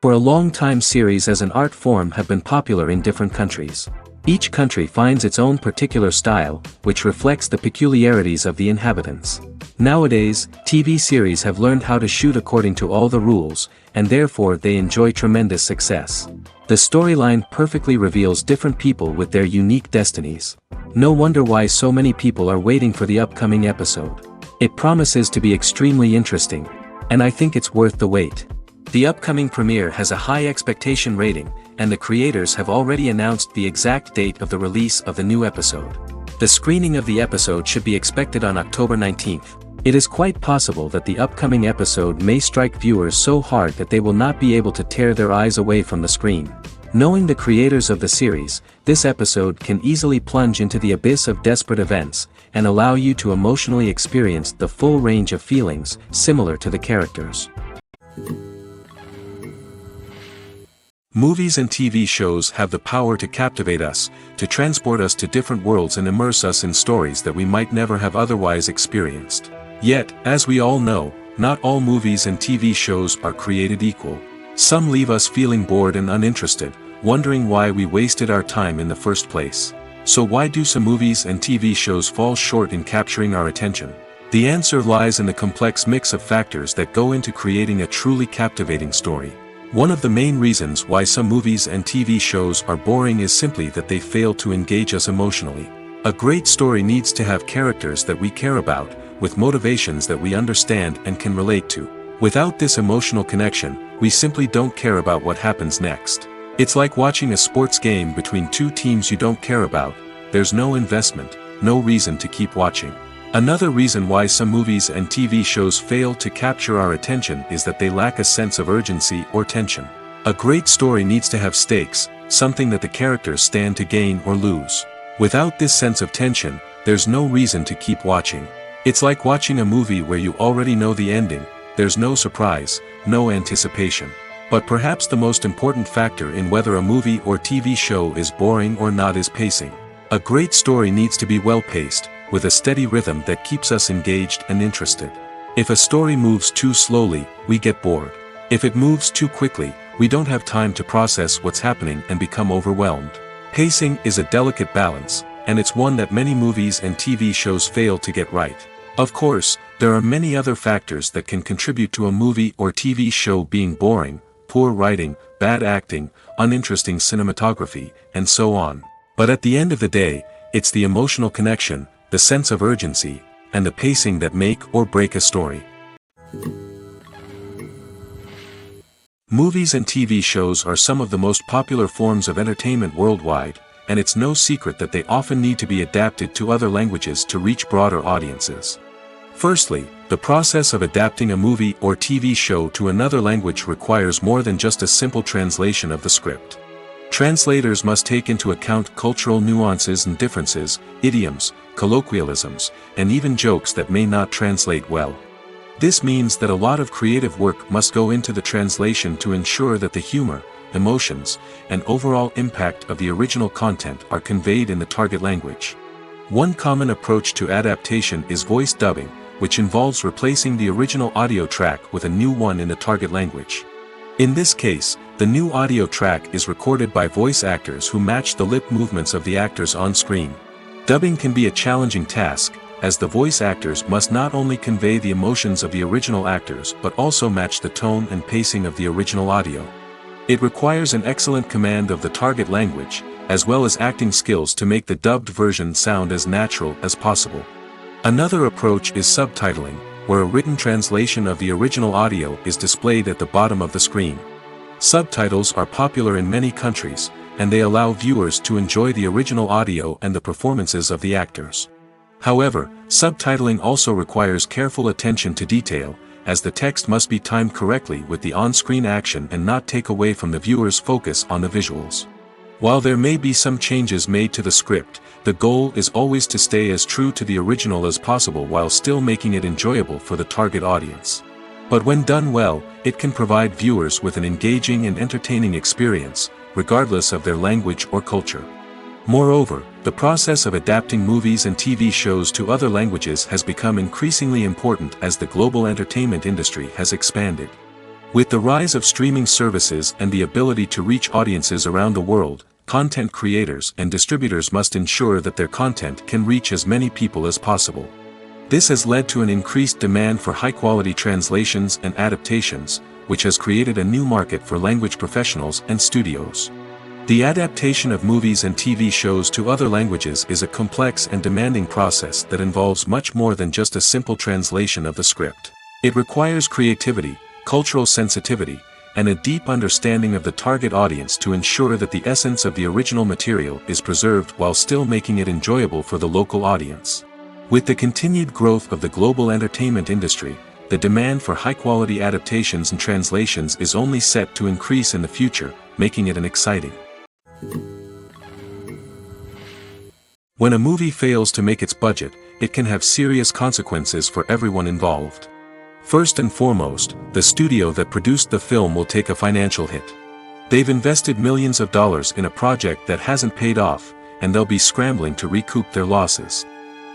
For a long time, series as an art form have been popular in different countries. Each country finds its own particular style, which reflects the peculiarities of the inhabitants. Nowadays, TV series have learned how to shoot according to all the rules, and therefore they enjoy tremendous success. The storyline perfectly reveals different people with their unique destinies. No wonder why so many people are waiting for the upcoming episode. It promises to be extremely interesting, and I think it's worth the wait. The upcoming premiere has a high expectation rating, and the creators have already announced the exact date of the release of the new episode. The screening of the episode should be expected on October 19th. It is quite possible that the upcoming episode may strike viewers so hard that they will not be able to tear their eyes away from the screen. Knowing the creators of the series, this episode can easily plunge into the abyss of desperate events, and allow you to emotionally experience the full range of feelings, similar to the characters. Movies and TV shows have the power to captivate us, to transport us to different worlds and immerse us in stories that we might never have otherwise experienced. Yet, as we all know, not all movies and TV shows are created equal. Some leave us feeling bored and uninterested, wondering why we wasted our time in the first place. So why do some movies and TV shows fall short in capturing our attention? The answer lies in the complex mix of factors that go into creating a truly captivating story. One of the main reasons why some movies and TV shows are boring is simply that they fail to engage us emotionally. A great story needs to have characters that we care about, with motivations that we understand and can relate to. Without this emotional connection, we simply don't care about what happens next. It's like watching a sports game between two teams you don't care about. There's no investment, no reason to keep watching. Another reason why some movies and TV shows fail to capture our attention is that they lack a sense of urgency or tension. A great story needs to have stakes, something that the characters stand to gain or lose. Without this sense of tension, there's no reason to keep watching. It's like watching a movie where you already know the ending. There's no surprise, no anticipation. But perhaps the most important factor in whether a movie or TV show is boring or not is pacing. A great story needs to be well-paced, with a steady rhythm that keeps us engaged and interested. If a story moves too slowly, we get bored. If it moves too quickly, we don't have time to process what's happening and become overwhelmed. Pacing is a delicate balance, and it's one that many movies and TV shows fail to get right. Of course, there are many other factors that can contribute to a movie or TV show being boring: poor writing, bad acting, uninteresting cinematography, and so on. But at the end of the day, it's the emotional connection, the sense of urgency, and the pacing that make or break a story. Movies and TV shows are some of the most popular forms of entertainment worldwide, and it's no secret that they often need to be adapted to other languages to reach broader audiences. Firstly, the process of adapting a movie or TV show to another language requires more than just a simple translation of the script. Translators must take into account cultural nuances and differences, idioms, colloquialisms, and even jokes that may not translate well. This means that a lot of creative work must go into the translation to ensure that the humor, emotions, and overall impact of the original content are conveyed in the target language. One common approach to adaptation is voice dubbing, which involves replacing the original audio track with a new one in the target language. In this case, the new audio track is recorded by voice actors who match the lip movements of the actors on screen. Dubbing can be a challenging task, as the voice actors must not only convey the emotions of the original actors but also match the tone and pacing of the original audio. It requires an excellent command of the target language, as well as acting skills to make the dubbed version sound as natural as possible. Another approach is subtitling, where a written translation of the original audio is displayed at the bottom of the screen. Subtitles are popular in many countries, and they allow viewers to enjoy the original audio and the performances of the actors. However, subtitling also requires careful attention to detail, as the text must be timed correctly with the on-screen action and not take away from the viewer's focus on the visuals. While there may be some changes made to the script, the goal is always to stay as true to the original as possible while still making it enjoyable for the target audience. But when done well, it can provide viewers with an engaging and entertaining experience, regardless of their language or culture. Moreover, the process of adapting movies and TV shows to other languages has become increasingly important as the global entertainment industry has expanded. With the rise of streaming services and the ability to reach audiences around the world, content creators and distributors must ensure that their content can reach as many people as possible. This has led to an increased demand for high-quality translations and adaptations, which has created a new market for language professionals and studios. The adaptation of movies and TV shows to other languages is a complex and demanding process that involves much more than just a simple translation of the script. It requires creativity, cultural sensitivity, and a deep understanding of the target audience to ensure that the essence of the original material is preserved while still making it enjoyable for the local audience. With the continued growth of the global entertainment industry, the demand for high-quality adaptations and translations is only set to increase in the future, making it an exciting. When a movie fails to make its budget, it can have serious consequences for everyone involved. First and foremost, the studio that produced the film will take a financial hit. They've invested millions of dollars in a project that hasn't paid off, and they'll be scrambling to recoup their losses.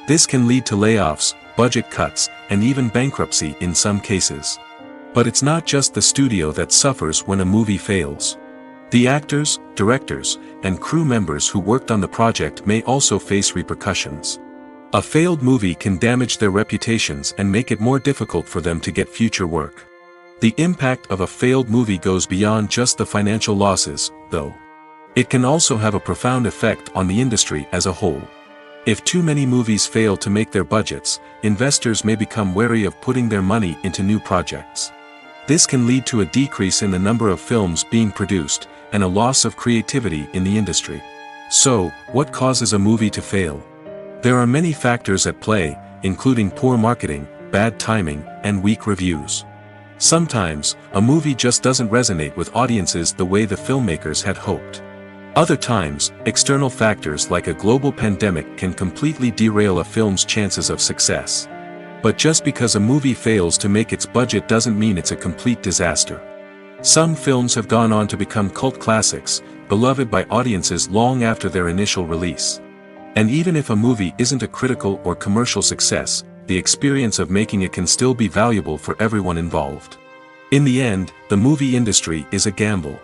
This can lead to layoffs, budget cuts, and even bankruptcy in some cases. But it's not just the studio that suffers when a movie fails. The actors, directors, and crew members who worked on the project may also face repercussions. A failed movie can damage their reputations and make it more difficult for them to get future work. The impact of a failed movie goes beyond just the financial losses, though. It can also have a profound effect on the industry as a whole. If too many movies fail to make their budgets, investors may become wary of putting their money into new projects. This can lead to a decrease in the number of films being produced, and a loss of creativity in the industry. So, what causes a movie to fail? There are many factors at play, including poor marketing, bad timing, and weak reviews. Sometimes, a movie just doesn't resonate with audiences the way the filmmakers had hoped. Other times, external factors like a global pandemic can completely derail a film's chances of success. But just because a movie fails to make its budget doesn't mean it's a complete disaster. Some films have gone on to become cult classics, beloved by audiences long after their initial release. And even if a movie isn't a critical or commercial success, the experience of making it can still be valuable for everyone involved. In the end, the movie industry is a gamble.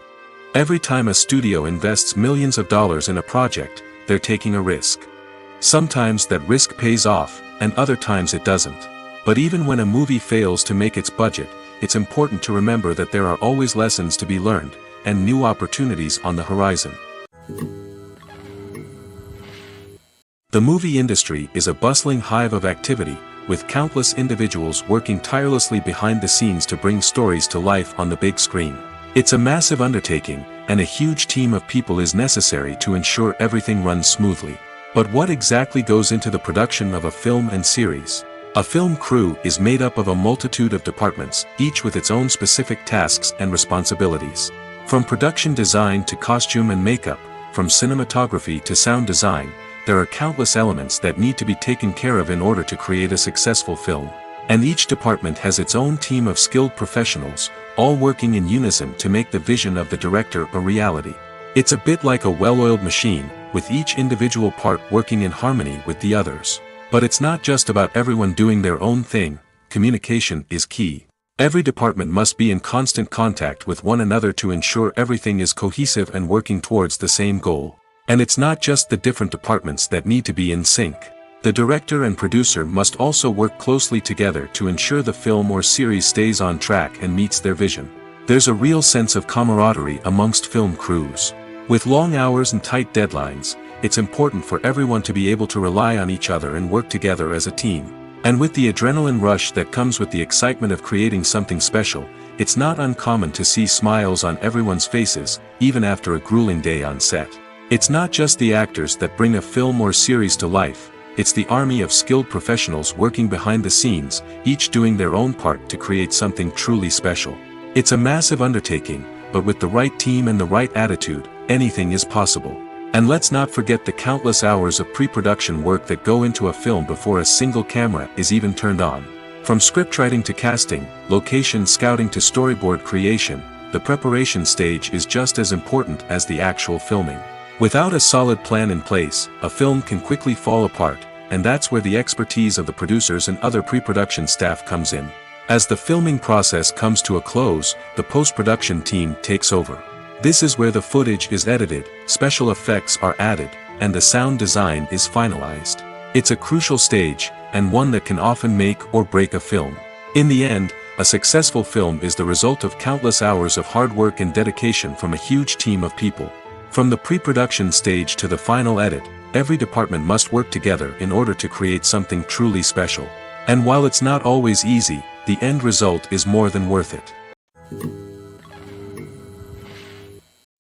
Every time a studio invests millions of dollars in a project, they're taking a risk. Sometimes that risk pays off, and other times it doesn't. But even when a movie fails to make its budget, it's important to remember that there are always lessons to be learned, and new opportunities on the horizon. The movie industry is a bustling hive of activity, with countless individuals working tirelessly behind the scenes to bring stories to life on the big screen. It's a massive undertaking, and a huge team of people is necessary to ensure everything runs smoothly. But what exactly goes into the production of a film and series? A film crew is made up of a multitude of departments, each with its own specific tasks and responsibilities. From production design to costume and makeup, from cinematography to sound design, there are countless elements that need to be taken care of in order to create a successful film. And each department has its own team of skilled professionals, all working in unison to make the vision of the director a reality. It's a bit like a well-oiled machine, with each individual part working in harmony with the others. But it's not just about everyone doing their own thing, communication is key. Every department must be in constant contact with one another to ensure everything is cohesive and working towards the same goal. And it's not just the different departments that need to be in sync. The director and producer must also work closely together to ensure the film or series stays on track and meets their vision. There's a real sense of camaraderie amongst film crews. With long hours and tight deadlines, it's important for everyone to be able to rely on each other and work together as a team. And with the adrenaline rush that comes with the excitement of creating something special, it's not uncommon to see smiles on everyone's faces, even after a grueling day on set. It's not just the actors that bring a film or series to life. It's the army of skilled professionals working behind the scenes, each doing their own part to create something truly special. It's a massive undertaking, but with the right team and the right attitude, anything is possible. And let's not forget the countless hours of pre-production work that go into a film before a single camera is even turned on. From scriptwriting to casting, location scouting to storyboard creation, the preparation stage is just as important as the actual filming. Without a solid plan in place, a film can quickly fall apart, and that's where the expertise of the producers and other pre-production staff comes in. As the filming process comes to a close, the post-production team takes over. This is where the footage is edited, special effects are added, and the sound design is finalized. It's a crucial stage, and one that can often make or break a film. In the end, a successful film is the result of countless hours of hard work and dedication from a huge team of people. From the pre-production stage to the final edit, every department must work together in order to create something truly special. And while it's not always easy, the end result is more than worth it.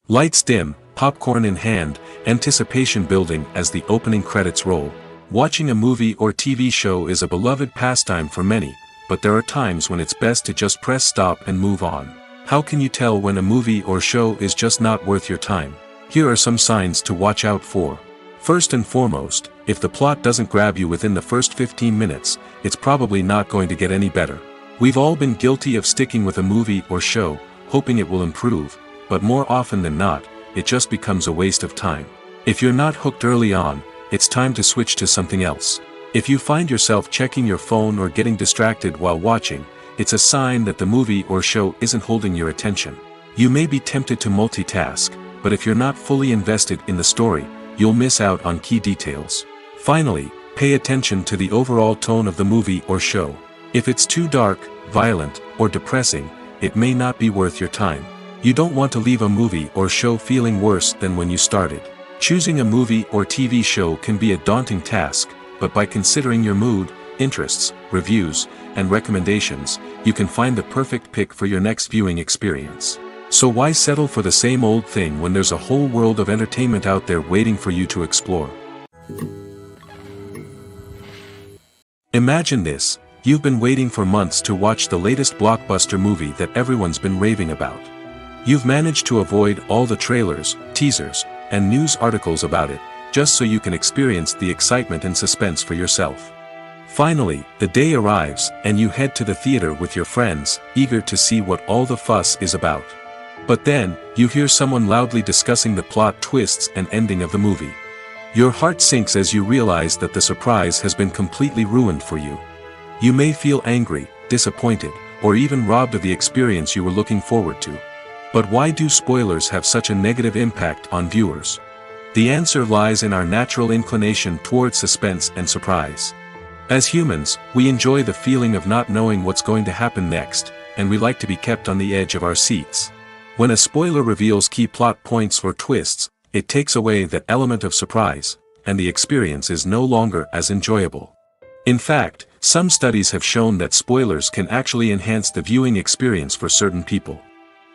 Lights dim, popcorn in hand, anticipation building as the opening credits roll. Watching a movie or TV show is a beloved pastime for many, but there are times when it's best to just press stop and move on. How can you tell when a movie or show is just not worth your time? Here are some signs to watch out for. First and foremost, if the plot doesn't grab you within the first 15 minutes, it's probably not going to get any better. We've all been guilty of sticking with a movie or show, hoping it will improve, but more often than not, it just becomes a waste of time. If you're not hooked early on, it's time to switch to something else. If you find yourself checking your phone or getting distracted while watching, it's a sign that the movie or show isn't holding your attention. You may be tempted to multitask, but if you're not fully invested in the story, you'll miss out on key details. Finally, pay attention to the overall tone of the movie or show. If it's too dark, violent, or depressing, it may not be worth your time. You don't want to leave a movie or show feeling worse than when you started. Choosing a movie or TV show can be a daunting task, but by considering your mood, interests, reviews, and recommendations, you can find the perfect pick for your next viewing experience. So why settle for the same old thing when there's a whole world of entertainment out there waiting for you to explore? Imagine this, you've been waiting for months to watch the latest blockbuster movie that everyone's been raving about. You've managed to avoid all the trailers, teasers, and news articles about it, just so you can experience the excitement and suspense for yourself. Finally, the day arrives, and you head to the theater with your friends, eager to see what all the fuss is about. But then, you hear someone loudly discussing the plot twists and ending of the movie. Your heart sinks as you realize that the surprise has been completely ruined for you. You may feel angry, disappointed, or even robbed of the experience you were looking forward to. But why do spoilers have such a negative impact on viewers? The answer lies in our natural inclination toward suspense and surprise. As humans, we enjoy the feeling of not knowing what's going to happen next, and we like to be kept on the edge of our seats. When a spoiler reveals key plot points or twists, it takes away that element of surprise, and the experience is no longer as enjoyable. In fact, some studies have shown that spoilers can actually enhance the viewing experience for certain people.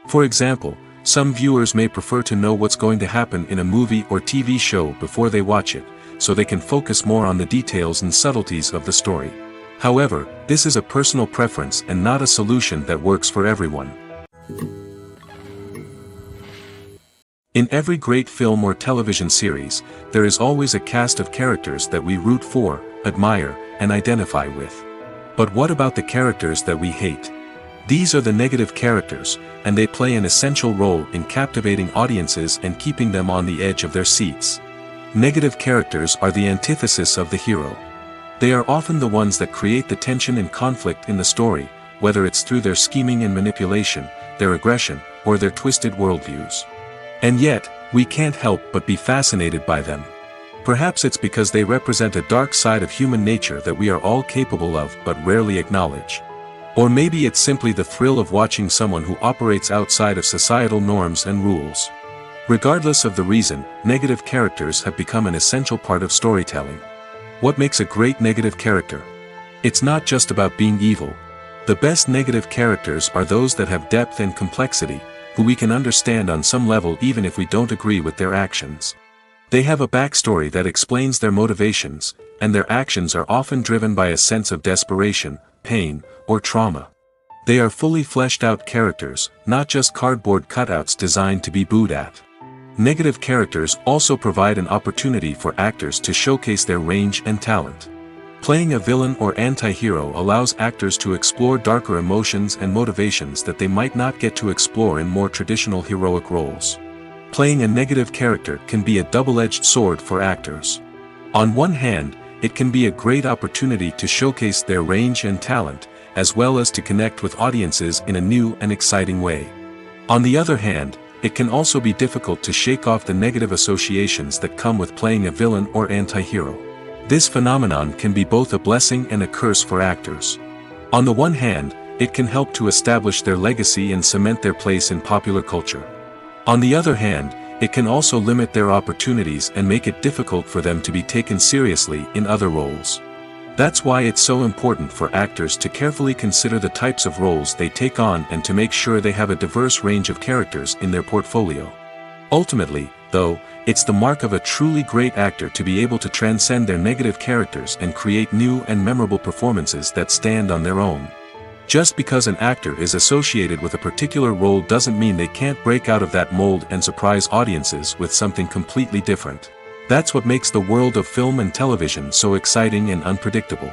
For example, some viewers may prefer to know what's going to happen in a movie or TV show before they watch it, so they can focus more on the details and subtleties of the story. However, this is a personal preference and not a solution that works for everyone. In every great film or television series, there is always a cast of characters that we root for, admire, and identify with. But what about the characters that we hate? These are the negative characters, and they play an essential role in captivating audiences and keeping them on the edge of their seats. Negative characters are the antithesis of the hero. They are often the ones that create the tension and conflict in the story, whether it's through their scheming and manipulation, their aggression, or their twisted worldviews. And yet, we can't help but be fascinated by them. Perhaps it's because they represent a dark side of human nature that we are all capable of but rarely acknowledge. Or maybe it's simply the thrill of watching someone who operates outside of societal norms and rules. Regardless of the reason, negative characters have become an essential part of storytelling. What makes a great negative character? It's not just about being evil. The best negative characters are those that have depth and complexity, who we can understand on some level even if we don't agree with their actions. They have a backstory that explains their motivations, and their actions are often driven by a sense of desperation, pain, or trauma. They are fully fleshed out characters, not just cardboard cutouts designed to be booed at. Negative characters also provide an opportunity for actors to showcase their range and talent. Playing a villain or anti-hero allows actors to explore darker emotions and motivations that they might not get to explore in more traditional heroic roles. Playing a negative character can be a double-edged sword for actors. On one hand, it can be a great opportunity to showcase their range and talent, as well as to connect with audiences in a new and exciting way. On the other hand, it can also be difficult to shake off the negative associations that come with playing a villain or anti-hero. This phenomenon can be both a blessing and a curse for actors. On the one hand, it can help to establish their legacy and cement their place in popular culture. On the other hand, it can also limit their opportunities and make it difficult for them to be taken seriously in other roles. That's why it's so important for actors to carefully consider the types of roles they take on and to make sure they have a diverse range of characters in their portfolio. Ultimately, though, it's the mark of a truly great actor to be able to transcend their negative characters and create new and memorable performances that stand on their own. Just because an actor is associated with a particular role doesn't mean they can't break out of that mold and surprise audiences with something completely different. That's what makes the world of film and television so exciting and unpredictable.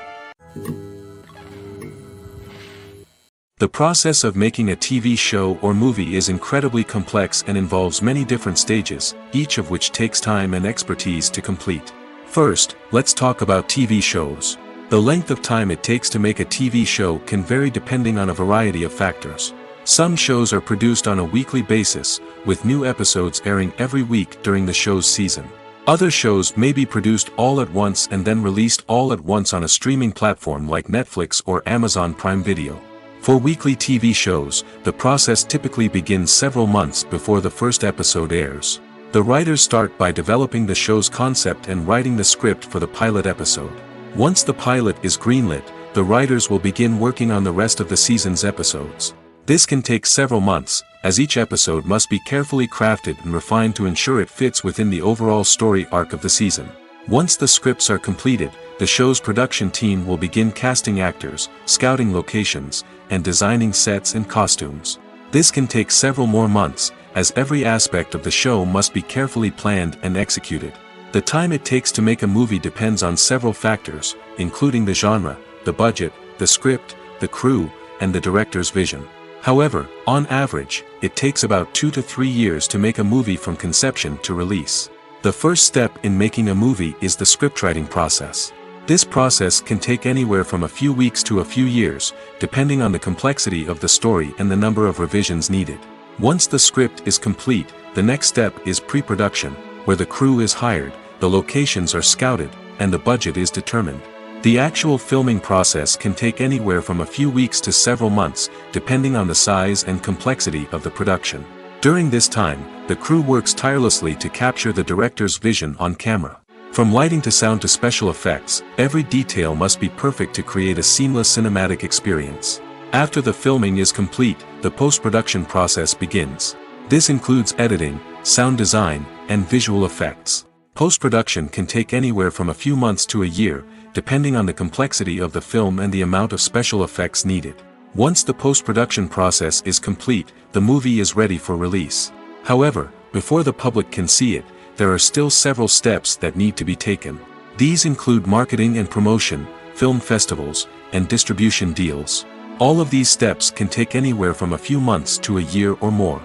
The process of making a TV show or movie is incredibly complex and involves many different stages, each of which takes time and expertise to complete. First, let's talk about TV shows. The length of time it takes to make a TV show can vary depending on a variety of factors. Some shows are produced on a weekly basis, with new episodes airing every week during the show's season. Other shows may be produced all at once and then released all at once on a streaming platform like Netflix or Amazon Prime Video. For weekly TV shows, the process typically begins several months before the first episode airs. The writers start by developing the show's concept and writing the script for the pilot episode. Once the pilot is greenlit, the writers will begin working on the rest of the season's episodes. This can take several months, as each episode must be carefully crafted and refined to ensure it fits within the overall story arc of the season. Once the scripts are completed, the show's production team will begin casting actors, scouting locations, and designing sets and costumes. This can take several more months, as every aspect of the show must be carefully planned and executed. The time it takes to make a movie depends on several factors, including the genre, the budget, the script, the crew, and the director's vision. However, on average, it takes about 2 to 3 years to make a movie from conception to release. The first step in making a movie is the scriptwriting process. This process can take anywhere from a few weeks to a few years, depending on the complexity of the story and the number of revisions needed. Once the script is complete, the next step is pre-production, where the crew is hired, the locations are scouted, and the budget is determined. The actual filming process can take anywhere from a few weeks to several months, depending on the size and complexity of the production. During this time, the crew works tirelessly to capture the director's vision on camera. From lighting to sound to special effects, every detail must be perfect to create a seamless cinematic experience. After the filming is complete, the post-production process begins. This includes editing, sound design, and visual effects. Post-production can take anywhere from a few months to a year, depending on the complexity of the film and the amount of special effects needed. Once the post-production process is complete, the movie is ready for release. However, before the public can see it, there are still several steps that need to be taken. These include marketing and promotion, film festivals, and distribution deals. All of these steps can take anywhere from a few months to a year or more.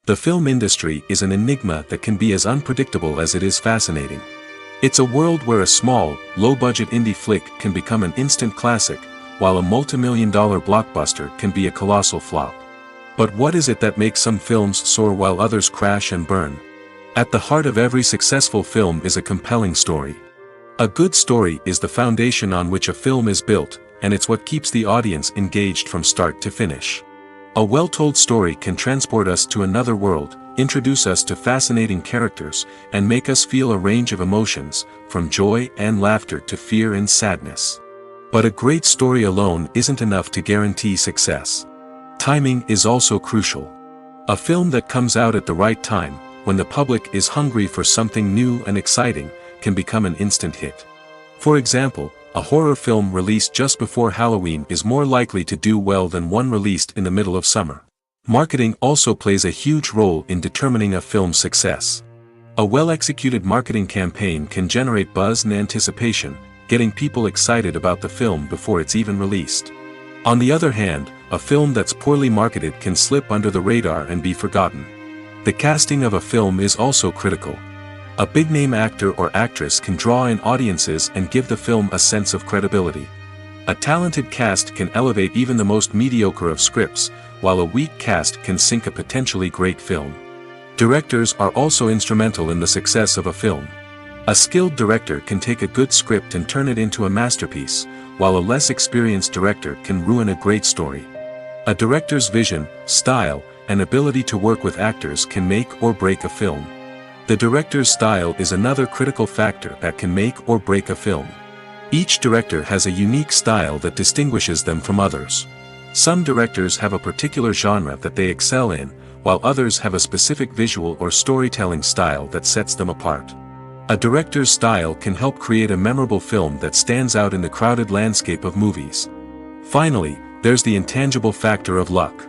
The film industry is an enigma that can be as unpredictable as it is fascinating. It's a world where a small, low-budget indie flick can become an instant classic, while a multi-million-dollar blockbuster can be a colossal flop. But what is it that makes some films soar while others crash and burn? At the heart of every successful film is a compelling story. A good story is the foundation on which a film is built, and it's what keeps the audience engaged from start to finish. A well-told story can transport us to another world, introduce us to fascinating characters, and make us feel a range of emotions, from joy and laughter to fear and sadness. But a great story alone isn't enough to guarantee success. Timing is also crucial. A film that comes out at the right time, when the public is hungry for something new and exciting, can become an instant hit. For example, a horror film released just before Halloween is more likely to do well than one released in the middle of summer. Marketing also plays a huge role in determining a film's success. A well-executed marketing campaign can generate buzz and anticipation, getting people excited about the film before it's even released. On the other hand, a film that's poorly marketed can slip under the radar and be forgotten. The casting of a film is also critical. A big-name actor or actress can draw in audiences and give the film a sense of credibility. A talented cast can elevate even the most mediocre of scripts, while a weak cast can sink a potentially great film. Directors are also instrumental in the success of a film. A skilled director can take a good script and turn it into a masterpiece, while a less experienced director can ruin a great story. A director's vision, style, and ability to work with actors can make or break a film. The director's style is another critical factor that can make or break a film. Each director has a unique style that distinguishes them from others. Some directors have a particular genre that they excel in, while others have a specific visual or storytelling style that sets them apart. A director's style can help create a memorable film that stands out in the crowded landscape of movies. Finally, there's the intangible factor of luck.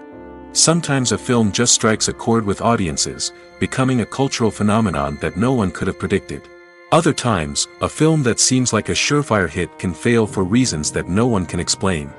Sometimes a film just strikes a chord with audiences, becoming a cultural phenomenon that no one could have predicted. Other times, a film that seems like a surefire hit can fail for reasons that no one can explain.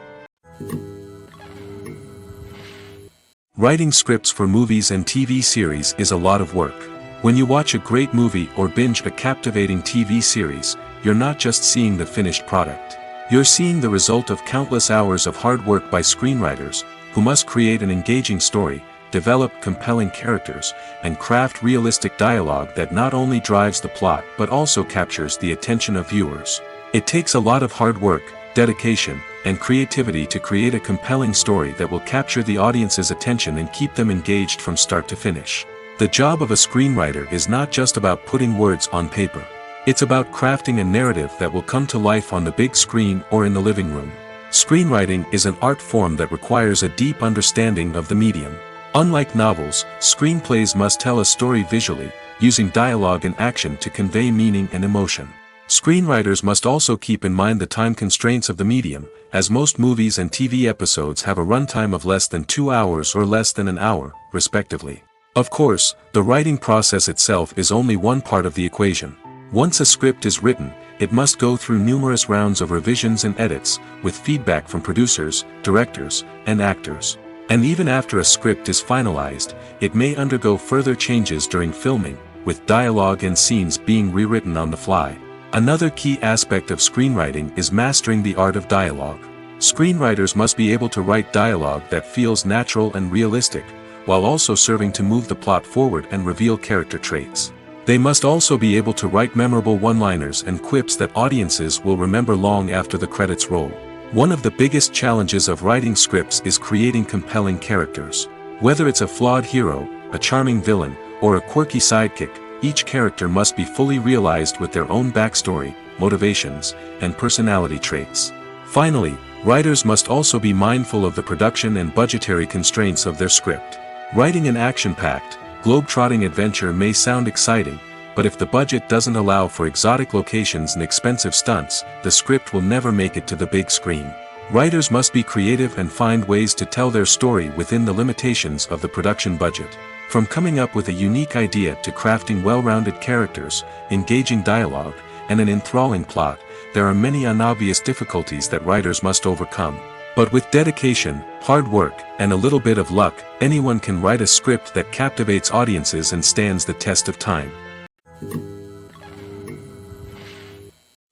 Writing scripts for movies and TV series is a lot of work. When you watch a great movie or binge a captivating TV series, you're not just seeing the finished product. You're seeing the result of countless hours of hard work by screenwriters, who must create an engaging story, develop compelling characters, and craft realistic dialogue that not only drives the plot but also captures the attention of viewers. It takes a lot of hard work, dedication, and creativity to create a compelling story that will capture the audience's attention and keep them engaged from start to finish. The job of a screenwriter is not just about putting words on paper. It's about crafting a narrative that will come to life on the big screen or in the living room. Screenwriting is an art form that requires a deep understanding of the medium. Unlike novels, screenplays must tell a story visually, using dialogue and action to convey meaning and emotion. Screenwriters must also keep in mind the time constraints of the medium, as most movies and TV episodes have a runtime of less than 2 hours or less than an hour, respectively. Of course, the writing process itself is only one part of the equation. Once a script is written, it must go through numerous rounds of revisions and edits, with feedback from producers, directors, and actors. And even after a script is finalized, it may undergo further changes during filming, with dialogue and scenes being rewritten on the fly. Another key aspect of screenwriting is mastering the art of dialogue. Screenwriters must be able to write dialogue that feels natural and realistic, while also serving to move the plot forward and reveal character traits. They must also be able to write memorable one-liners and quips that audiences will remember long after the credits roll. One of the biggest challenges of writing scripts is creating compelling characters. Whether it's a flawed hero, a charming villain, or a quirky sidekick, each character must be fully realized with their own backstory, motivations, and personality traits. Finally, writers must also be mindful of the production and budgetary constraints of their script. Writing an action-packed, globe-trotting adventure may sound exciting, but if the budget doesn't allow for exotic locations and expensive stunts, the script will never make it to the big screen. Writers must be creative and find ways to tell their story within the limitations of the production budget. From coming up with a unique idea to crafting well-rounded characters, engaging dialogue, and an enthralling plot, there are many unobvious difficulties that writers must overcome. But with dedication, hard work, and a little bit of luck, anyone can write a script that captivates audiences and stands the test of time.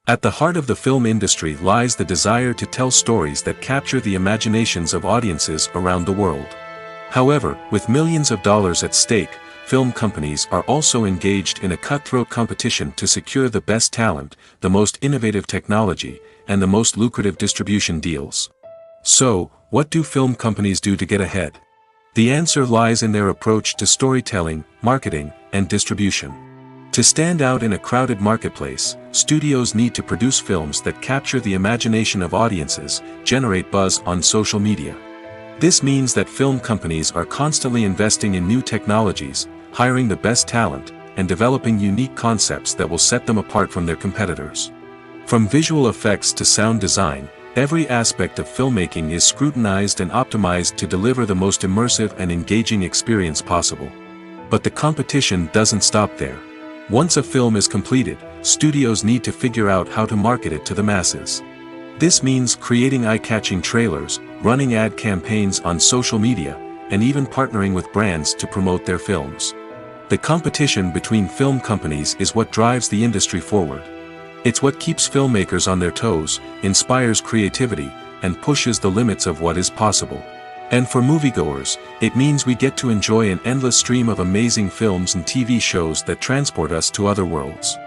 At the heart of the film industry lies the desire to tell stories that capture the imaginations of audiences around the world. However, with millions of dollars at stake, film companies are also engaged in a cutthroat competition to secure the best talent, the most innovative technology, and the most lucrative distribution deals. So, what do film companies do to get ahead? The answer lies in their approach to storytelling, marketing, and distribution. To stand out in a crowded marketplace, studios need to produce films that capture the imagination of audiences, generate buzz on social media. This means that film companies are constantly investing in new technologies, hiring the best talent, and developing unique concepts that will set them apart from their competitors. From visual effects to sound design, every aspect of filmmaking is scrutinized and optimized to deliver the most immersive and engaging experience possible. But the competition doesn't stop there. Once a film is completed, studios need to figure out how to market it to the masses. This means creating eye-catching trailers, running ad campaigns on social media, and even partnering with brands to promote their films. The competition between film companies is what drives the industry forward. It's what keeps filmmakers on their toes, inspires creativity, and pushes the limits of what is possible. And for moviegoers, it means we get to enjoy an endless stream of amazing films and TV shows that transport us to other worlds.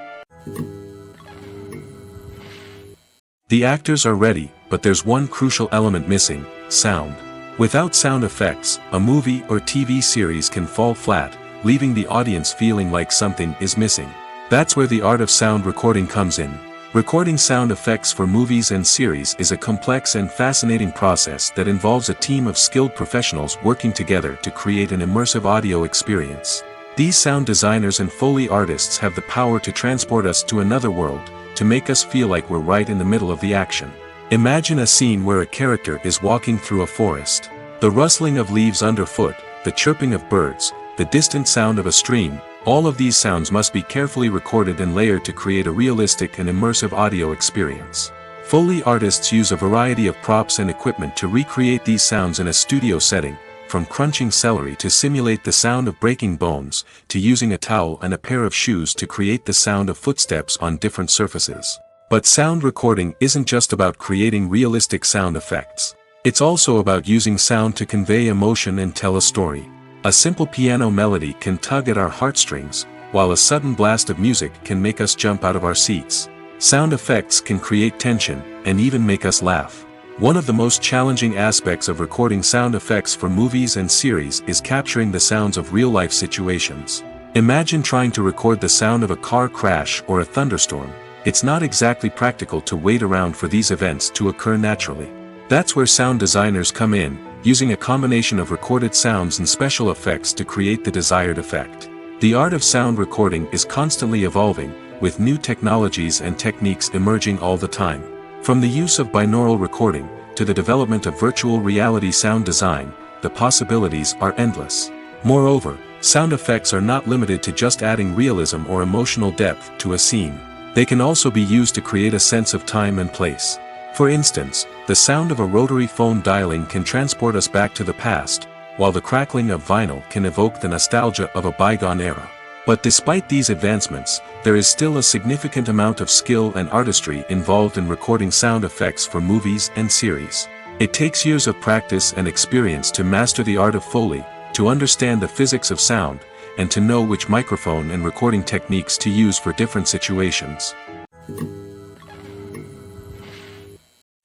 The actors are ready, but there's one crucial element missing: sound. Without sound effects, a movie or TV series can fall flat, leaving the audience feeling like something is missing. That's where the art of sound recording comes in. Recording sound effects for movies and series is a complex and fascinating process that involves a team of skilled professionals working together to create an immersive audio experience. These sound designers and Foley artists have the power to transport us to another world, to make us feel like we're right in the middle of the action. Imagine a scene where a character is walking through a forest. The rustling of leaves underfoot, the chirping of birds, the distant sound of a stream, all of these sounds must be carefully recorded and layered to create a realistic and immersive audio experience. Foley artists use a variety of props and equipment to recreate these sounds in a studio setting, from crunching celery to simulate the sound of breaking bones, to using a towel and a pair of shoes to create the sound of footsteps on different surfaces. But sound recording isn't just about creating realistic sound effects. It's also about using sound to convey emotion and tell a story. A simple piano melody can tug at our heartstrings, while a sudden blast of music can make us jump out of our seats. Sound effects can create tension, and even make us laugh. One of the most challenging aspects of recording sound effects for movies and series is capturing the sounds of real-life situations. Imagine trying to record the sound of a car crash or a thunderstorm. It's not exactly practical to wait around for these events to occur naturally. That's where sound designers come in, using a combination of recorded sounds and special effects to create the desired effect. The art of sound recording is constantly evolving, with new technologies and techniques emerging all the time. From the use of binaural recording, to the development of virtual reality sound design, the possibilities are endless. Moreover, sound effects are not limited to just adding realism or emotional depth to a scene. They can also be used to create a sense of time and place. For instance, the sound of a rotary phone dialing can transport us back to the past, while the crackling of vinyl can evoke the nostalgia of a bygone era. But despite these advancements, there is still a significant amount of skill and artistry involved in recording sound effects for movies and series. It takes years of practice and experience to master the art of Foley, to understand the physics of sound, and to know which microphone and recording techniques to use for different situations.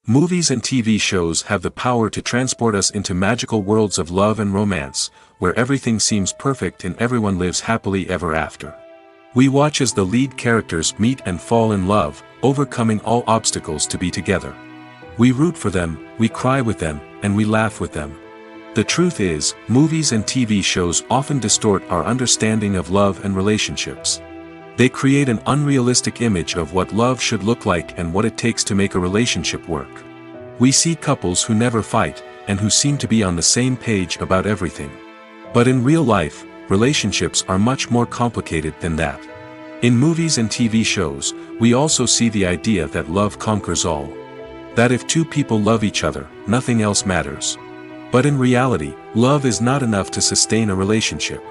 Movies and TV shows have the power to transport us into magical worlds of love and romance, where everything seems perfect and everyone lives happily ever after. We watch as the lead characters meet and fall in love, overcoming all obstacles to be together. We root for them, we cry with them, and we laugh with them. The truth is, movies and TV shows often distort our understanding of love and relationships. They create an unrealistic image of what love should look like and what it takes to make a relationship work. We see couples who never fight, and who seem to be on the same page about everything. But in real life, relationships are much more complicated than that. In movies and TV shows, we also see the idea that love conquers all. That if two people love each other, nothing else matters. But in reality, love is not enough to sustain a relationship.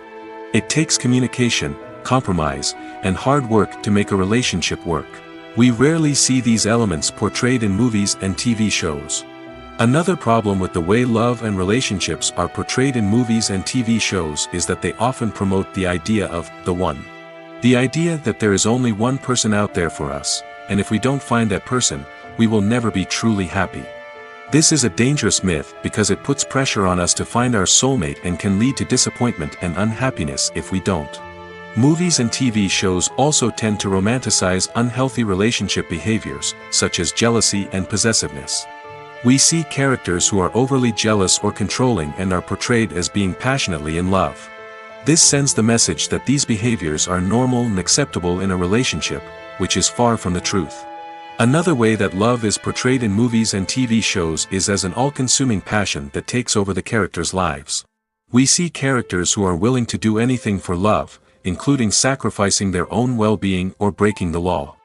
It takes communication, compromise, and hard work to make a relationship work. We rarely see these elements portrayed in movies and TV shows. Another problem with the way love and relationships are portrayed in movies and TV shows is that they often promote the idea of the one. The idea that there is only one person out there for us, and if we don't find that person, we will never be truly happy. This is a dangerous myth because it puts pressure on us to find our soulmate and can lead to disappointment and unhappiness if we don't. Movies and TV shows also tend to romanticize unhealthy relationship behaviors, such as jealousy and possessiveness. We see characters who are overly jealous or controlling and are portrayed as being passionately in love. This sends the message that these behaviors are normal and acceptable in a relationship, which is far from the truth. Another way that love is portrayed in movies and TV shows is as an all-consuming passion that takes over the characters' lives. We see characters who are willing to do anything for love, including sacrificing their own well-being or breaking the law.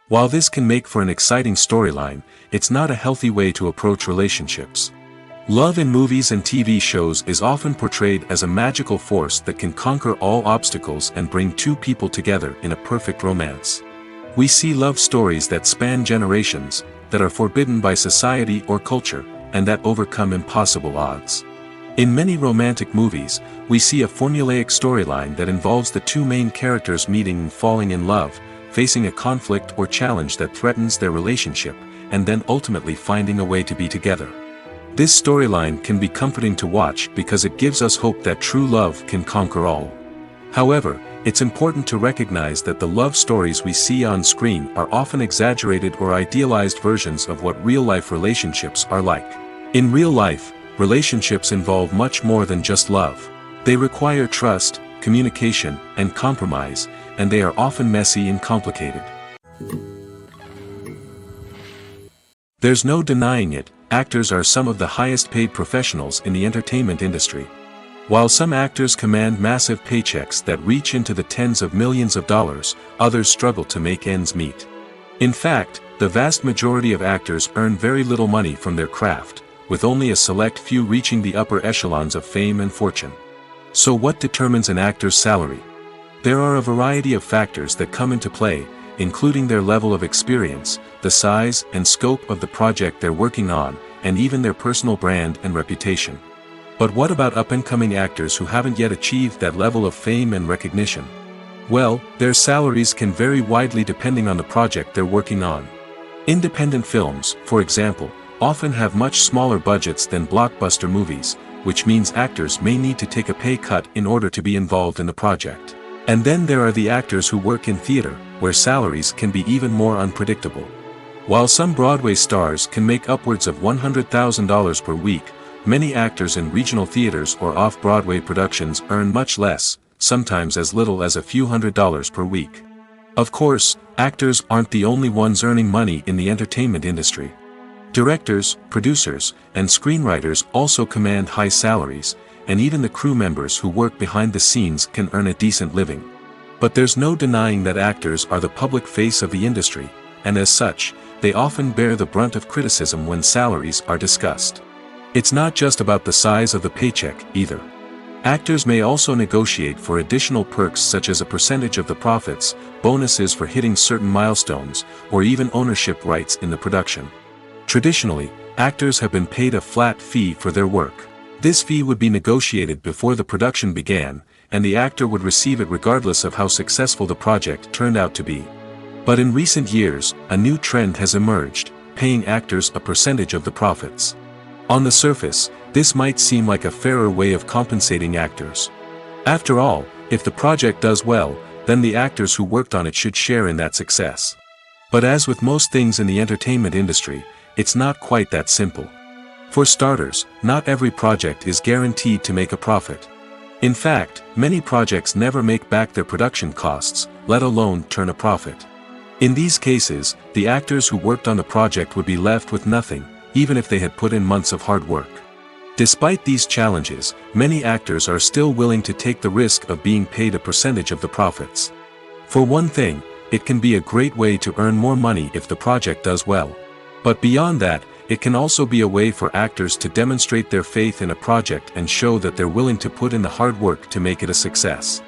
While this can make for an exciting storyline, it's not a healthy way to approach relationships. Love in movies and TV shows is often portrayed as a magical force that can conquer all obstacles and bring two people together in a perfect romance. We see love stories that span generations, that are forbidden by society or culture, and that overcome impossible odds. In many romantic movies, we see a formulaic storyline that involves the two main characters meeting and falling in love, facing a conflict or challenge that threatens their relationship, and then ultimately finding a way to be together. This storyline can be comforting to watch because it gives us hope that true love can conquer all. However, it's important to recognize that the love stories we see on screen are often exaggerated or idealized versions of what real-life relationships are like. In real life, relationships involve much more than just love. They require trust, communication, and compromise, and they are often messy and complicated. There's no denying it, actors are some of the highest paid professionals in the entertainment industry. While some actors command massive paychecks that reach into the tens of millions of dollars, others struggle to make ends meet. In fact, the vast majority of actors earn very little money from their craft, with only a select few reaching the upper echelons of fame and fortune. So what determines an actor's salary? There are a variety of factors that come into play, including their level of experience, the size and scope of the project they're working on, and even their personal brand and reputation. But what about up-and-coming actors who haven't yet achieved that level of fame and recognition? Well, their salaries can vary widely depending on the project they're working on. Independent films, for example, often have much smaller budgets than blockbuster movies, which means actors may need to take a pay cut in order to be involved in the project. And then there are the actors who work in theater, where salaries can be even more unpredictable. While some Broadway stars can make upwards of $100,000 per week, many actors in regional theaters or off-Broadway productions earn much less, sometimes as little as a few $100s per week. Of course, actors aren't the only ones earning money in the entertainment industry. Directors, producers, and screenwriters also command high salaries, and even the crew members who work behind the scenes can earn a decent living. But there's no denying that actors are the public face of the industry, and as such, they often bear the brunt of criticism when salaries are discussed. It's not just about the size of the paycheck, either. Actors may also negotiate for additional perks such as a percentage of the profits, bonuses for hitting certain milestones, or even ownership rights in the production. Traditionally, actors have been paid a flat fee for their work. This fee would be negotiated before the production began, and the actor would receive it regardless of how successful the project turned out to be. But in recent years, a new trend has emerged, paying actors a percentage of the profits. On the surface, this might seem like a fairer way of compensating actors. After all, if the project does well, then the actors who worked on it should share in that success. But as with most things in the entertainment industry, it's not quite that simple. For starters, not every project is guaranteed to make a profit. In fact, many projects never make back their production costs, let alone turn a profit. In these cases, the actors who worked on the project would be left with nothing, even if they had put in months of hard work. Despite these challenges, many actors are still willing to take the risk of being paid a percentage of the profits. For one thing, it can be a great way to earn more money if the project does well. But beyond that, it can also be a way for actors to demonstrate their faith in a project and show that they're willing to put in the hard work to make it a success.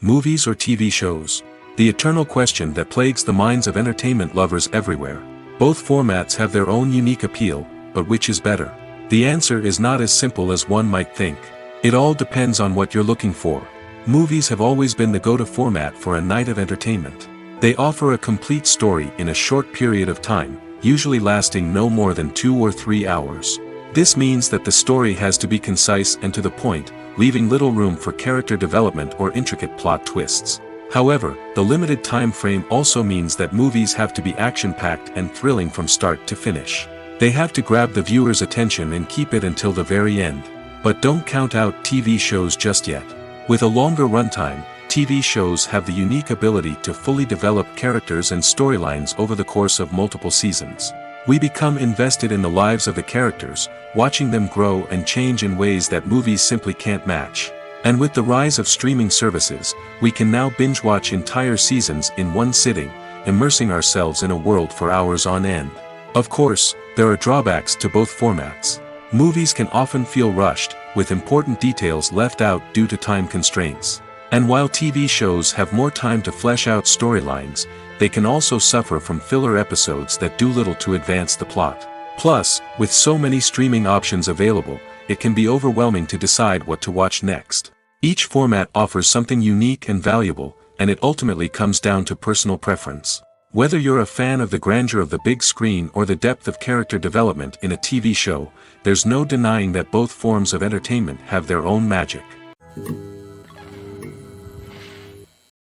Movies or TV shows? The eternal question that plagues the minds of entertainment lovers everywhere. Both formats have their own unique appeal, but which is better? The answer is not as simple as one might think. It all depends on what you're looking for. Movies have always been the go-to format for a night of entertainment. They offer a complete story in a short period of time, usually lasting no more than 2 or 3 hours. This means that the story has to be concise and to the point, leaving little room for character development or intricate plot twists. However, the limited time frame also means that movies have to be action-packed and thrilling from start to finish. They have to grab the viewer's attention and keep it until the very end. But don't count out TV shows just yet. With a longer runtime, TV shows have the unique ability to fully develop characters and storylines over the course of multiple seasons. We become invested in the lives of the characters, watching them grow and change in ways that movies simply can't match. And with the rise of streaming services, we can now binge-watch entire seasons in one sitting, immersing ourselves in a world for hours on end. Of course, there are drawbacks to both formats. Movies can often feel rushed, with important details left out due to time constraints. And while TV shows have more time to flesh out storylines, they can also suffer from filler episodes that do little to advance the plot. Plus, with so many streaming options available, it can be overwhelming to decide what to watch next. Each format offers something unique and valuable, and it ultimately comes down to personal preference. Whether you're a fan of the grandeur of the big screen or the depth of character development in a TV show, there's no denying that both forms of entertainment have their own magic.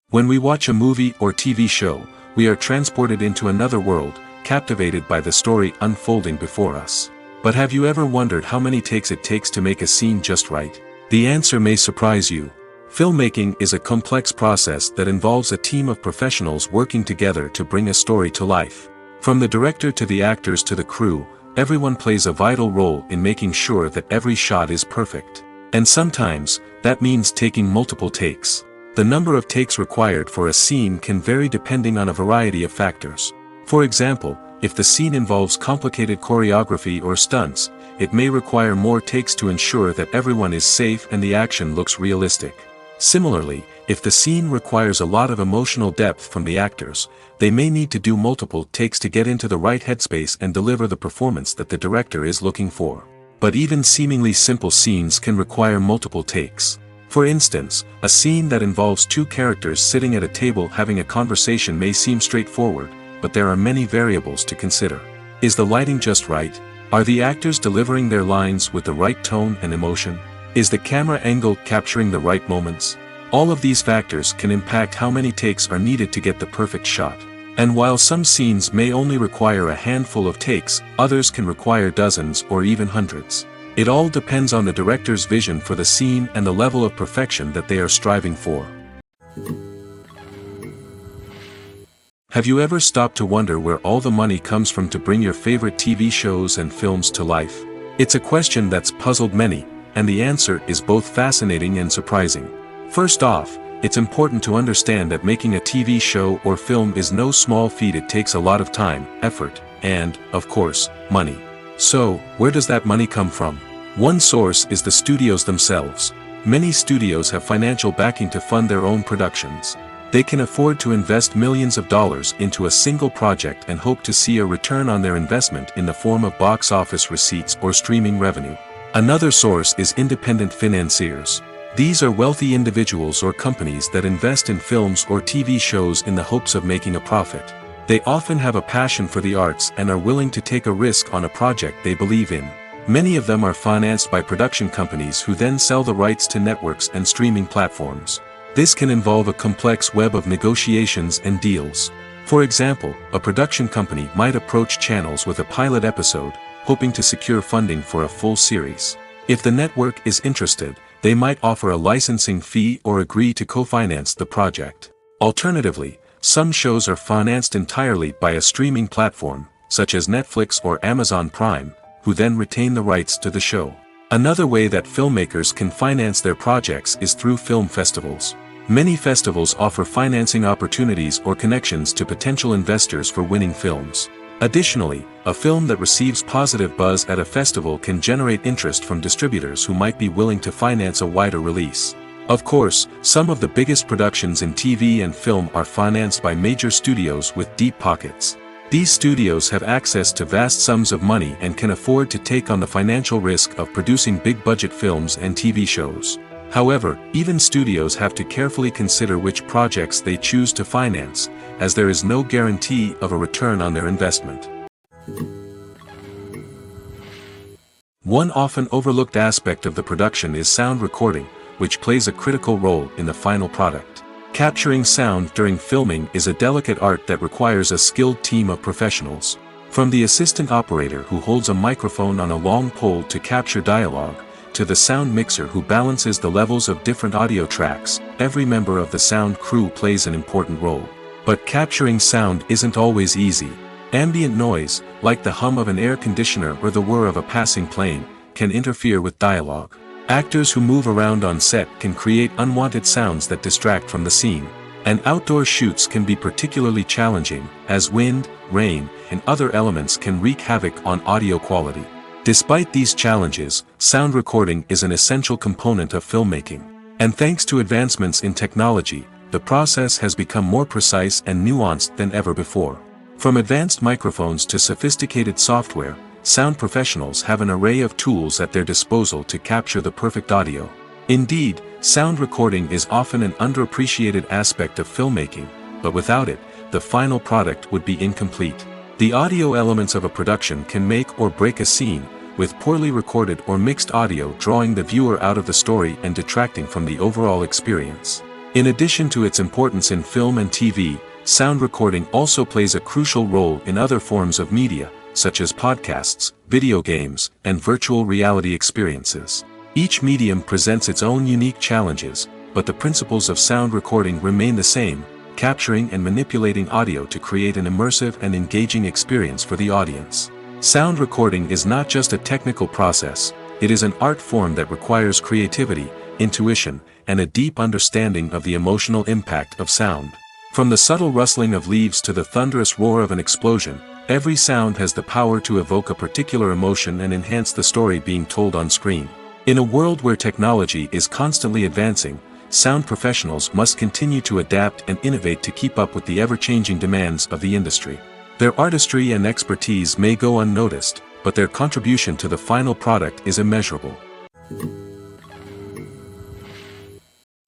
When we watch a movie or TV show, we are transported into another world, captivated by the story unfolding before us. But have you ever wondered how many takes it takes to make a scene just right? The answer may surprise you. Filmmaking is a complex process that involves a team of professionals working together to bring a story to life. From the director to the actors to the crew, everyone plays a vital role in making sure that every shot is perfect. And sometimes, that means taking multiple takes. The number of takes required for a scene can vary depending on a variety of factors. For example, if the scene involves complicated choreography or stunts, it may require more takes to ensure that everyone is safe and the action looks realistic. Similarly, if the scene requires a lot of emotional depth from the actors, they may need to do multiple takes to get into the right headspace and deliver the performance that the director is looking for. But even seemingly simple scenes can require multiple takes. For instance, a scene that involves two characters sitting at a table having a conversation may seem straightforward, but there are many variables to consider. Is the lighting just right? Are the actors delivering their lines with the right tone and emotion? Is the camera angle capturing the right moments? All of these factors can impact how many takes are needed to get the perfect shot. And while some scenes may only require a handful of takes, others can require dozens or even hundreds. It all depends on the director's vision for the scene and the level of perfection that they are striving for. Have you ever stopped to wonder where all the money comes from to bring your favorite TV shows and films to life? It's a question that's puzzled many, and the answer is both fascinating and surprising. First off, it's important to understand that making a TV show or film is no small feat. It takes a lot of time, effort, and, of course, money. So, where does that money come from? One source is the studios themselves. Many studios have financial backing to fund their own productions. They can afford to invest millions of dollars into a single project and hope to see a return on their investment in the form of box office receipts or streaming revenue. Another source is independent financiers. These are wealthy individuals or companies that invest in films or TV shows in the hopes of making a profit. They often have a passion for the arts and are willing to take a risk on a project they believe in. Many of them are financed by production companies who then sell the rights to networks and streaming platforms. This can involve a complex web of negotiations and deals. For example, a production company might approach channels with a pilot episode, hoping to secure funding for a full series. If the network is interested, they might offer a licensing fee or agree to co-finance the project. Alternatively, some shows are financed entirely by a streaming platform, such as Netflix or Amazon Prime, who then retain the rights to the show. Another way that filmmakers can finance their projects is through film festivals. Many festivals offer financing opportunities or connections to potential investors for winning films. Additionally, a film that receives positive buzz at a festival can generate interest from distributors who might be willing to finance a wider release. Of course, some of the biggest productions in TV and film are financed by major studios with deep pockets. These studios have access to vast sums of money and can afford to take on the financial risk of producing big-budget films and TV shows. However, even studios have to carefully consider which projects they choose to finance, as there is no guarantee of a return on their investment. One often overlooked aspect of the production is sound recording, which plays a critical role in the final product. Capturing sound during filming is a delicate art that requires a skilled team of professionals. From the assistant operator who holds a microphone on a long pole to capture dialogue, to the sound mixer who balances the levels of different audio tracks, every member of the sound crew plays an important role. But capturing sound isn't always easy. Ambient noise, like the hum of an air conditioner or the whir of a passing plane, can interfere with dialogue. Actors who move around on set can create unwanted sounds that distract from the scene. And outdoor shoots can be particularly challenging, as wind, rain, and other elements can wreak havoc on audio quality. Despite these challenges, sound recording is an essential component of filmmaking. And thanks to advancements in technology, the process has become more precise and nuanced than ever before. From advanced microphones to sophisticated software, sound professionals have an array of tools at their disposal to capture the perfect audio. Indeed, sound recording is often an underappreciated aspect of filmmaking, but without it, the final product would be incomplete. The audio elements of a production can make or break a scene, with poorly recorded or mixed audio drawing the viewer out of the story and detracting from the overall experience. In addition to its importance in film and TV, sound recording also plays a crucial role in other forms of media, such as podcasts, video games, and virtual reality experiences. Each medium presents its own unique challenges, but the principles of sound recording remain the same, capturing and manipulating audio to create an immersive and engaging experience for the audience. Sound recording is not just a technical process, it is an art form that requires creativity, intuition, and a deep understanding of the emotional impact of sound. From the subtle rustling of leaves to the thunderous roar of an explosion, every sound has the power to evoke a particular emotion and enhance the story being told on screen. In a world where technology is constantly advancing, sound professionals must continue to adapt and innovate to keep up with the ever-changing demands of the industry. Their artistry and expertise may go unnoticed, but their contribution to the final product is immeasurable.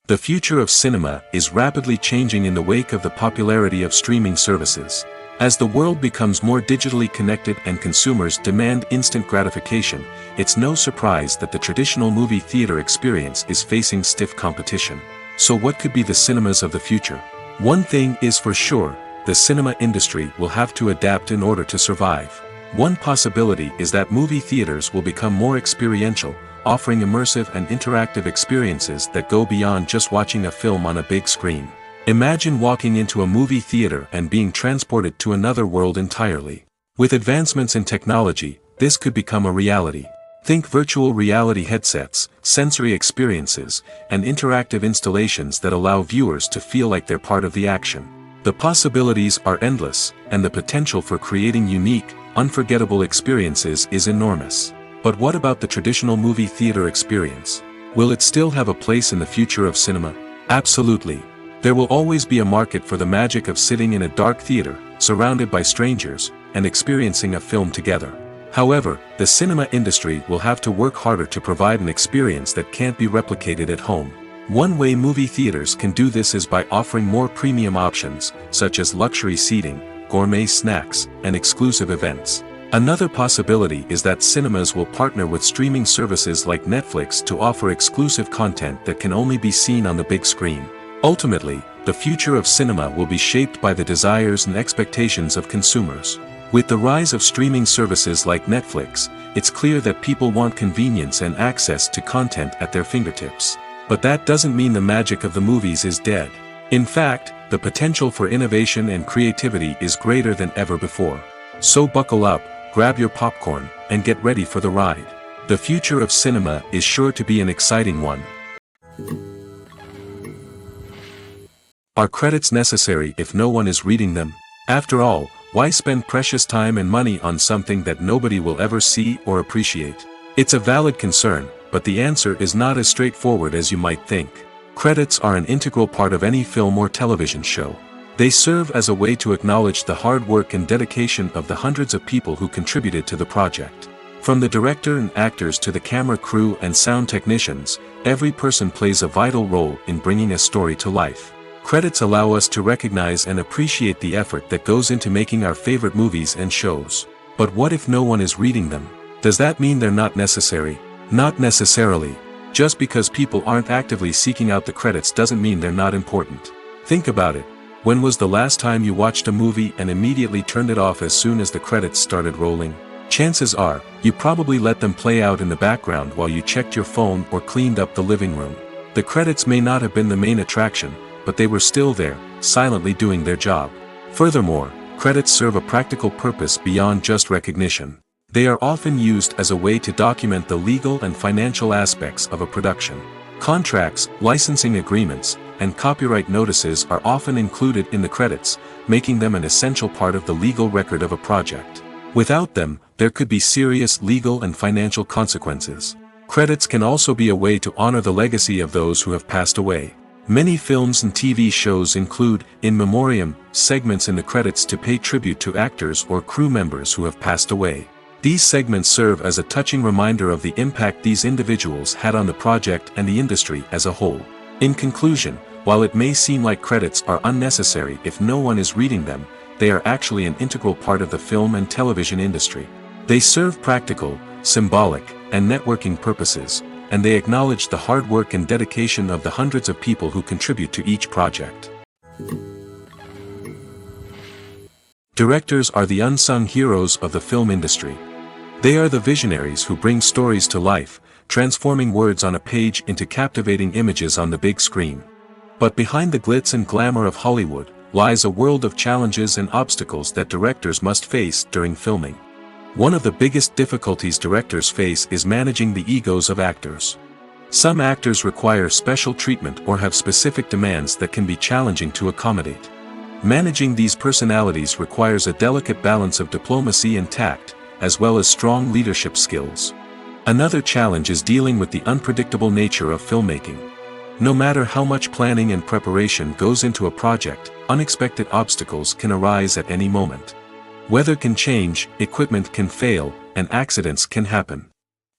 The future of cinema is rapidly changing in the wake of the popularity of streaming services. As the world becomes more digitally connected and consumers demand instant gratification, it's no surprise that the traditional movie theater experience is facing stiff competition. So what could be the cinemas of the future? One thing is for sure, the cinema industry will have to adapt in order to survive. One possibility is that movie theaters will become more experiential, offering immersive and interactive experiences that go beyond just watching a film on a big screen. Imagine walking into a movie theater and being transported to another world entirely. With advancements in technology, this could become a reality. Think virtual reality headsets, sensory experiences, and interactive installations that allow viewers to feel like they're part of the action. The possibilities are endless, and the potential for creating unique, unforgettable experiences is enormous. But what about the traditional movie theater experience? Will it still have a place in the future of cinema? Absolutely. There will always be a market for the magic of sitting in a dark theater, surrounded by strangers, and experiencing a film together. However, the cinema industry will have to work harder to provide an experience that can't be replicated at home. One way movie theaters can do this is by offering more premium options, such as luxury seating, gourmet snacks, and exclusive events. Another possibility is that cinemas will partner with streaming services like Netflix to offer exclusive content that can only be seen on the big screen. Ultimately, the future of cinema will be shaped by the desires and expectations of consumers. With the rise of streaming services like Netflix, it's clear that people want convenience and access to content at their fingertips. But that doesn't mean the magic of the movies is dead. In fact, the potential for innovation and creativity is greater than ever before. So buckle up, grab your popcorn, and get ready for the ride. The future of cinema is sure to be an exciting one. Are credits necessary if no one is reading them? After all, why spend precious time and money on something that nobody will ever see or appreciate? It's a valid concern, but the answer is not as straightforward as you might think. Credits are an integral part of any film or television show. They serve as a way to acknowledge the hard work and dedication of the hundreds of people who contributed to the project. From the director and actors to the camera crew and sound technicians, every person plays a vital role in bringing a story to life. Credits allow us to recognize and appreciate the effort that goes into making our favorite movies and shows. But what if no one is reading them? Does that mean they're not necessary? Not necessarily. Just because people aren't actively seeking out the credits doesn't mean they're not important. Think about it. When was the last time you watched a movie and immediately turned it off as soon as the credits started rolling? Chances are, you probably let them play out in the background while you checked your phone or cleaned up the living room. The credits may not have been the main attraction, but they were still there, silently doing their job. Furthermore, credits serve a practical purpose beyond just recognition. They are often used as a way to document the legal and financial aspects of a production. Contracts, licensing agreements, and copyright notices are often included in the credits, making them an essential part of the legal record of a project. Without them, there could be serious legal and financial consequences. Credits can also be a way to honor the legacy of those who have passed away. Many films and TV shows include, in memoriam, segments in the credits to pay tribute to actors or crew members who have passed away. These segments serve as a touching reminder of the impact these individuals had on the project and the industry as a whole. In conclusion, while it may seem like credits are unnecessary if no one is reading them, they are actually an integral part of the film and television industry. They serve practical, symbolic, and networking purposes, and they acknowledge the hard work and dedication of the hundreds of people who contribute to each project. Directors are the unsung heroes of the film industry. They are the visionaries who bring stories to life, transforming words on a page into captivating images on the big screen. But behind the glitz and glamour of Hollywood, lies a world of challenges and obstacles that directors must face during filming. One of the biggest difficulties directors face is managing the egos of actors. Some actors require special treatment or have specific demands that can be challenging to accommodate. Managing these personalities requires a delicate balance of diplomacy and tact, as well as strong leadership skills. Another challenge is dealing with the unpredictable nature of filmmaking. No matter how much planning and preparation goes into a project, unexpected obstacles can arise at any moment. Weather can change, equipment can fail, and accidents can happen.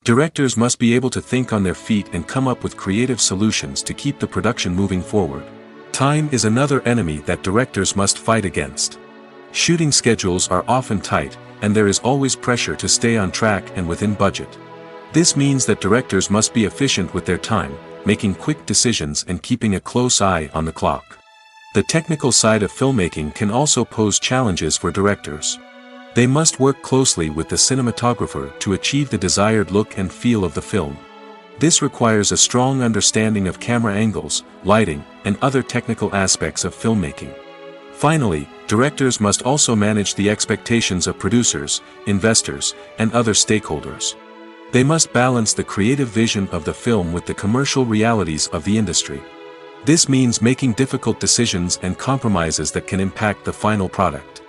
Directors must be able to think on their feet and come up with creative solutions to keep the production moving forward. Time is another enemy that directors must fight against. Shooting schedules are often tight, and there is always pressure to stay on track and within budget. This means that directors must be efficient with their time, making quick decisions and keeping a close eye on the clock. The technical side of filmmaking can also pose challenges for directors. They must work closely with the cinematographer to achieve the desired look and feel of the film. This requires a strong understanding of camera angles, lighting, and other technical aspects of filmmaking. Finally, directors must also manage the expectations of producers, investors, and other stakeholders. They must balance the creative vision of the film with the commercial realities of the industry. This means making difficult decisions and compromises that can impact the final product.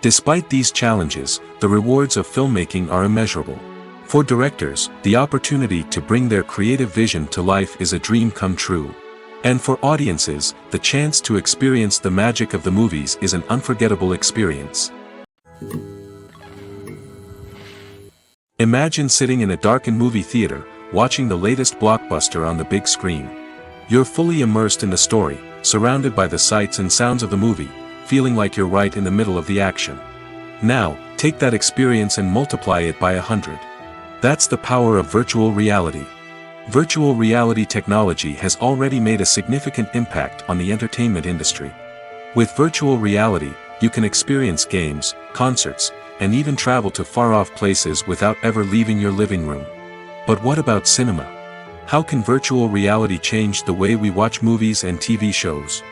Despite these challenges, the rewards of filmmaking are immeasurable. For directors, the opportunity to bring their creative vision to life is a dream come true. And for audiences, the chance to experience the magic of the movies is an unforgettable experience. Imagine sitting in a darkened movie theater, watching the latest blockbuster on the big screen. You're fully immersed in the story, surrounded by the sights and sounds of the movie, feeling like you're right in the middle of the action. Now, take that experience and multiply it by 100. That's the power of virtual reality. Virtual reality technology has already made a significant impact on the entertainment industry. With virtual reality, you can experience games, concerts, and even travel to far-off places without ever leaving your living room. But what about cinema? How can virtual reality change the way we watch movies and TV shows?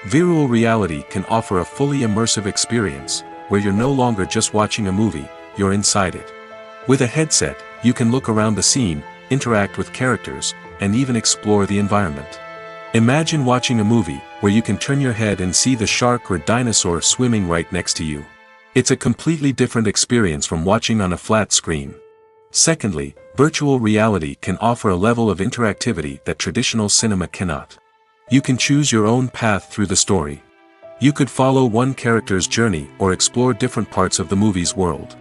Virtual reality can offer a fully immersive experience, where you're no longer just watching a movie, you're inside it. With a headset, you can look around the scene, interact with characters, and even explore the environment. Imagine watching a movie where you can turn your head and see the shark or dinosaur swimming right next to you. It's a completely different experience from watching on a flat screen. Secondly, virtual reality can offer a level of interactivity that traditional cinema cannot. You can choose your own path through the story. You could follow one character's journey or explore different parts of the movie's world.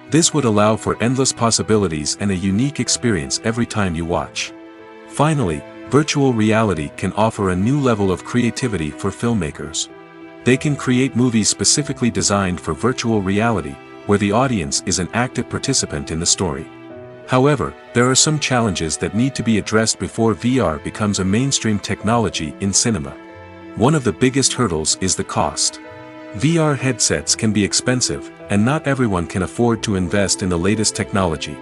This would allow for endless possibilities and a unique experience every time you watch. Finally, virtual reality can offer a new level of creativity for filmmakers. They can create movies specifically designed for virtual reality, where the audience is an active participant in the story. However, there are some challenges that need to be addressed before VR becomes a mainstream technology in cinema. One of the biggest hurdles is the cost. VR headsets can be expensive, and not everyone can afford to invest in the latest technology.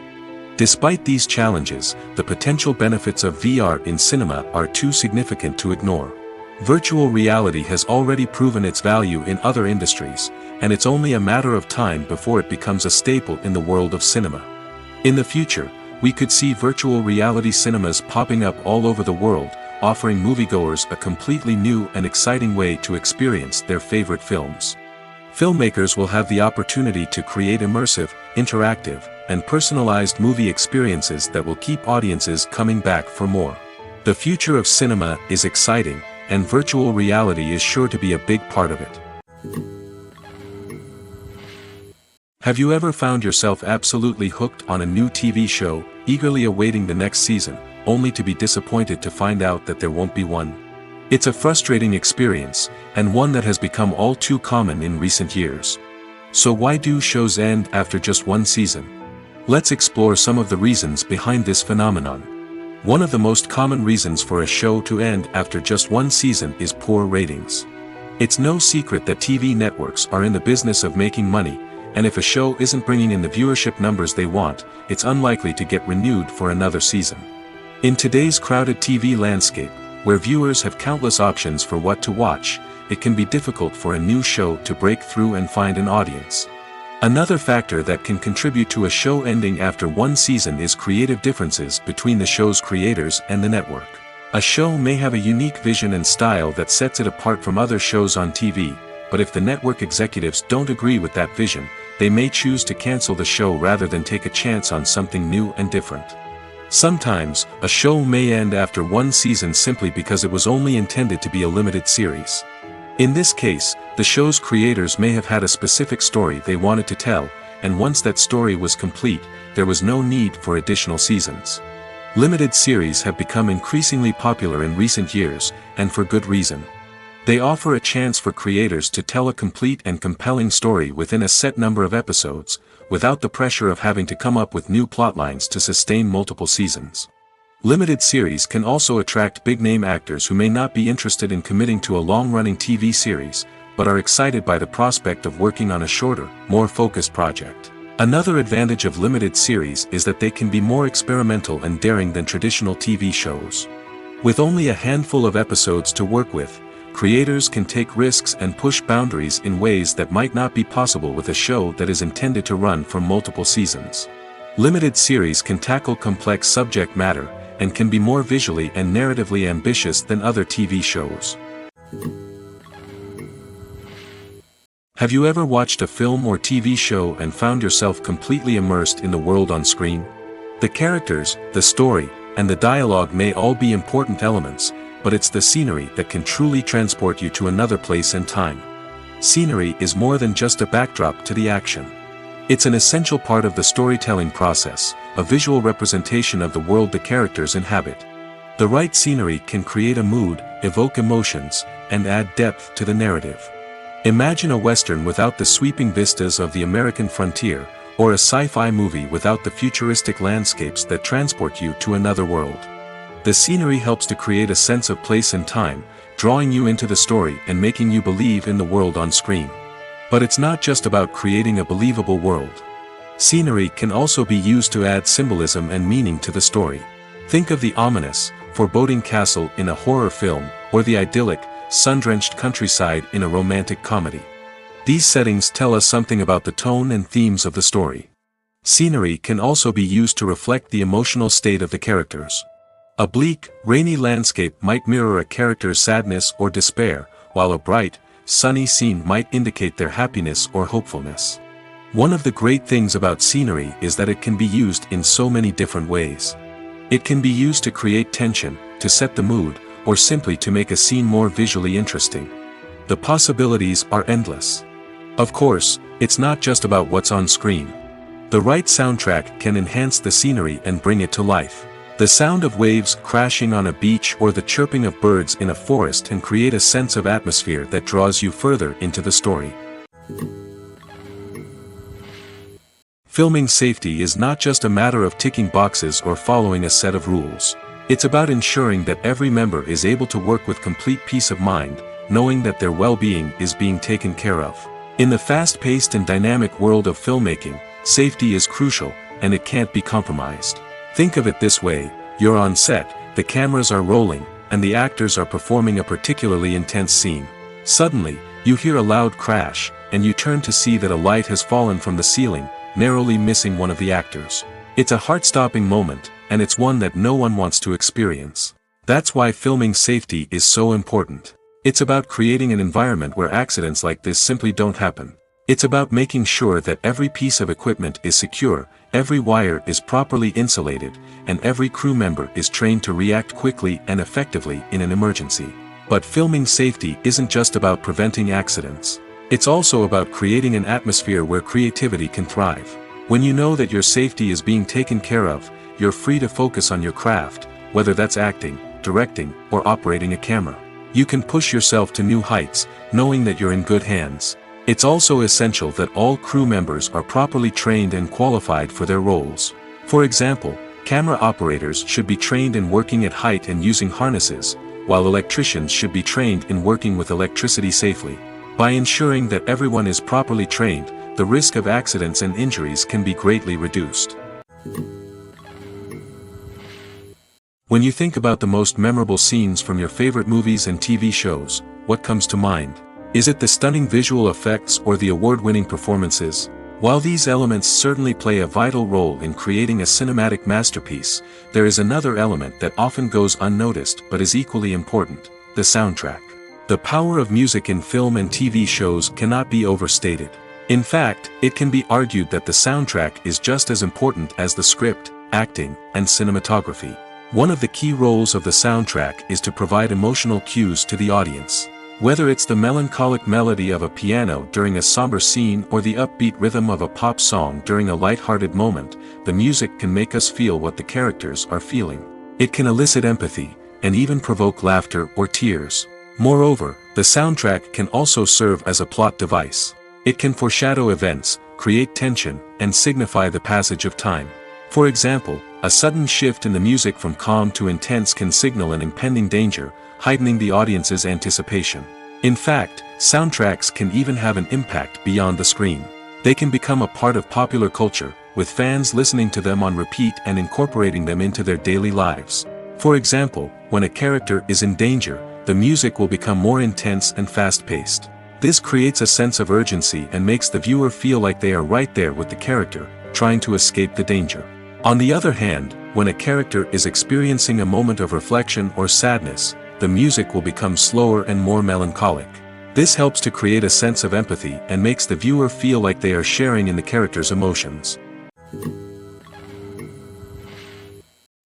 Despite these challenges, the potential benefits of VR in cinema are too significant to ignore. Virtual reality has already proven its value in other industries, and it's only a matter of time before it becomes a staple in the world of cinema. In the future, we could see virtual reality cinemas popping up all over the world, offering moviegoers a completely new and exciting way to experience their favorite films. Filmmakers will have the opportunity to create immersive, interactive, and personalized movie experiences that will keep audiences coming back for more. The future of cinema is exciting, and virtual reality is sure to be a big part of it. Have you ever found yourself absolutely hooked on a new TV show, eagerly awaiting the next season, only to be disappointed to find out that there won't be one? It's a frustrating experience, and one that has become all too common in recent years. So why do shows end after just one season? Let's explore some of the reasons behind this phenomenon. One of the most common reasons for a show to end after just one season is poor ratings. It's no secret that TV networks are in the business of making money, and if a show isn't bringing in the viewership numbers they want, it's unlikely to get renewed for another season. In today's crowded TV landscape, where viewers have countless options for what to watch, it can be difficult for a new show to break through and find an audience. Another factor that can contribute to a show ending after one season is creative differences between the show's creators and the network. A show may have a unique vision and style that sets it apart from other shows on TV, but if the network executives don't agree with that vision, they may choose to cancel the show rather than take a chance on something new and different. Sometimes, a show may end after one season simply because it was only intended to be a limited series. In this case, the show's creators may have had a specific story they wanted to tell, and once that story was complete, there was no need for additional seasons. Limited series have become increasingly popular in recent years, and for good reason. They offer a chance for creators to tell a complete and compelling story within a set number of episodes, without the pressure of having to come up with new plotlines to sustain multiple seasons. Limited series can also attract big-name actors who may not be interested in committing to a long-running TV series, but are excited by the prospect of working on a shorter, more focused project. Another advantage of limited series is that they can be more experimental and daring than traditional TV shows. With only a handful of episodes to work with, creators can take risks and push boundaries in ways that might not be possible with a show that is intended to run for multiple seasons. Limited series can tackle complex subject matter, and can be more visually and narratively ambitious than other TV shows. Have you ever watched a film or TV show and found yourself completely immersed in the world on screen? The characters, the story, and the dialogue may all be important elements, but it's the scenery that can truly transport you to another place and time. Scenery is more than just a backdrop to the action. It's an essential part of the storytelling process, a visual representation of the world the characters inhabit. The right scenery can create a mood, evoke emotions, and add depth to the narrative. Imagine a Western without the sweeping vistas of the American frontier, or a sci-fi movie without the futuristic landscapes that transport you to another world. The scenery helps to create a sense of place and time, drawing you into the story and making you believe in the world on screen. But it's not just about creating a believable world. Scenery can also be used to add symbolism and meaning to the story. Think of the ominous, foreboding castle in a horror film, or the idyllic, sun-drenched countryside in a romantic comedy. These settings tell us something about the tone and themes of the story. Scenery can also be used to reflect the emotional state of the characters. A bleak, rainy landscape might mirror a character's sadness or despair, while a bright, sunny scene might indicate their happiness or hopefulness. One of the great things about scenery is that it can be used in so many different ways. It can be used to create tension, to set the mood, or simply to make a scene more visually interesting. The possibilities are endless. Of course, it's not just about what's on screen. The right soundtrack can enhance the scenery and bring it to life. The sound of waves crashing on a beach or the chirping of birds in a forest can create a sense of atmosphere that draws you further into the story. Filming safety is not just a matter of ticking boxes or following a set of rules. It's about ensuring that every member is able to work with complete peace of mind, knowing that their well-being is being taken care of. In the fast-paced and dynamic world of filmmaking, safety is crucial, and it can't be compromised. Think of it this way: you're on set, the cameras are rolling, and the actors are performing a particularly intense scene. Suddenly, you hear a loud crash, and you turn to see that a light has fallen from the ceiling, narrowly missing one of the actors. It's a heart-stopping moment, and it's one that no one wants to experience. That's why filming safety is so important. It's about creating an environment where accidents like this simply don't happen. It's about making sure that every piece of equipment is secure, every wire is properly insulated, and every crew member is trained to react quickly and effectively in an emergency. But filming safety isn't just about preventing accidents. It's also about creating an atmosphere where creativity can thrive. When you know that your safety is being taken care of, you're free to focus on your craft, whether that's acting, directing, or operating a camera. You can push yourself to new heights, knowing that you're in good hands. It's also essential that all crew members are properly trained and qualified for their roles. For example, camera operators should be trained in working at height and using harnesses, while electricians should be trained in working with electricity safely. By ensuring that everyone is properly trained, the risk of accidents and injuries can be greatly reduced. When you think about the most memorable scenes from your favorite movies and TV shows, what comes to mind? Is it the stunning visual effects or the award-winning performances? While these elements certainly play a vital role in creating a cinematic masterpiece, there is another element that often goes unnoticed but is equally important: the soundtrack. The power of music in film and TV shows cannot be overstated. In fact, it can be argued that the soundtrack is just as important as the script, acting, and cinematography. One of the key roles of the soundtrack is to provide emotional cues to the audience. Whether it's the melancholic melody of a piano during a somber scene or the upbeat rhythm of a pop song during a light-hearted moment, the music can make us feel what the characters are feeling. It can elicit empathy, and even provoke laughter or tears. Moreover, the soundtrack can also serve as a plot device. It can foreshadow events, create tension, and signify the passage of time. For example, a sudden shift in the music from calm to intense can signal an impending danger, heightening the audience's anticipation. In fact, soundtracks can even have an impact beyond the screen. They can become a part of popular culture, with fans listening to them on repeat and incorporating them into their daily lives. For example, when a character is in danger, the music will become more intense and fast-paced. This creates a sense of urgency and makes the viewer feel like they are right there with the character, trying to escape the danger. On the other hand, when a character is experiencing a moment of reflection or sadness, the music will become slower and more melancholic. This helps to create a sense of empathy and makes the viewer feel like they are sharing in the character's emotions.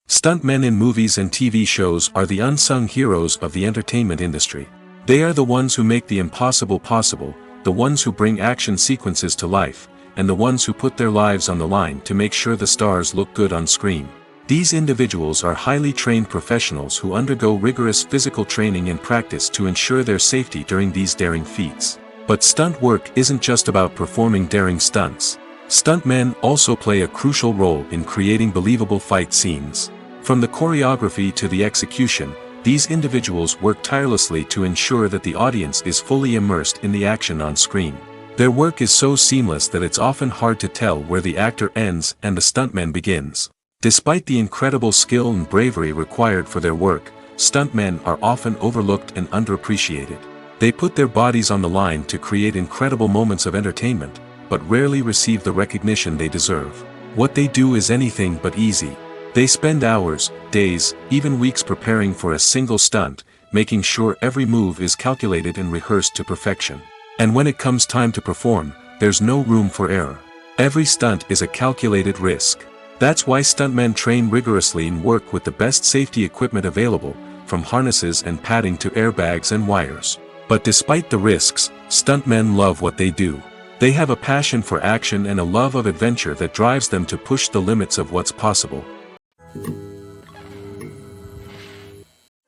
Stuntmen in movies and TV shows are the unsung heroes of the entertainment industry. They are the ones who make the impossible possible, the ones who bring action sequences to life, and the ones who put their lives on the line to make sure the stars look good on screen. These individuals are highly trained professionals who undergo rigorous physical training and practice to ensure their safety during these daring feats. But stunt work isn't just about performing daring stunts. Stuntmen also play a crucial role in creating believable fight scenes. From the choreography to the execution, these individuals work tirelessly to ensure that the audience is fully immersed in the action on screen. Their work is so seamless that it's often hard to tell where the actor ends and the stuntman begins. Despite the incredible skill and bravery required for their work, stuntmen are often overlooked and underappreciated. They put their bodies on the line to create incredible moments of entertainment, but rarely receive the recognition they deserve. What they do is anything but easy. They spend hours, days, even weeks preparing for a single stunt, making sure every move is calculated and rehearsed to perfection. And when it comes time to perform, there's no room for error. Every stunt is a calculated risk. That's why stuntmen train rigorously and work with the best safety equipment available, from harnesses and padding to airbags and wires. But despite the risks, stuntmen love what they do. They have a passion for action and a love of adventure that drives them to push the limits of what's possible.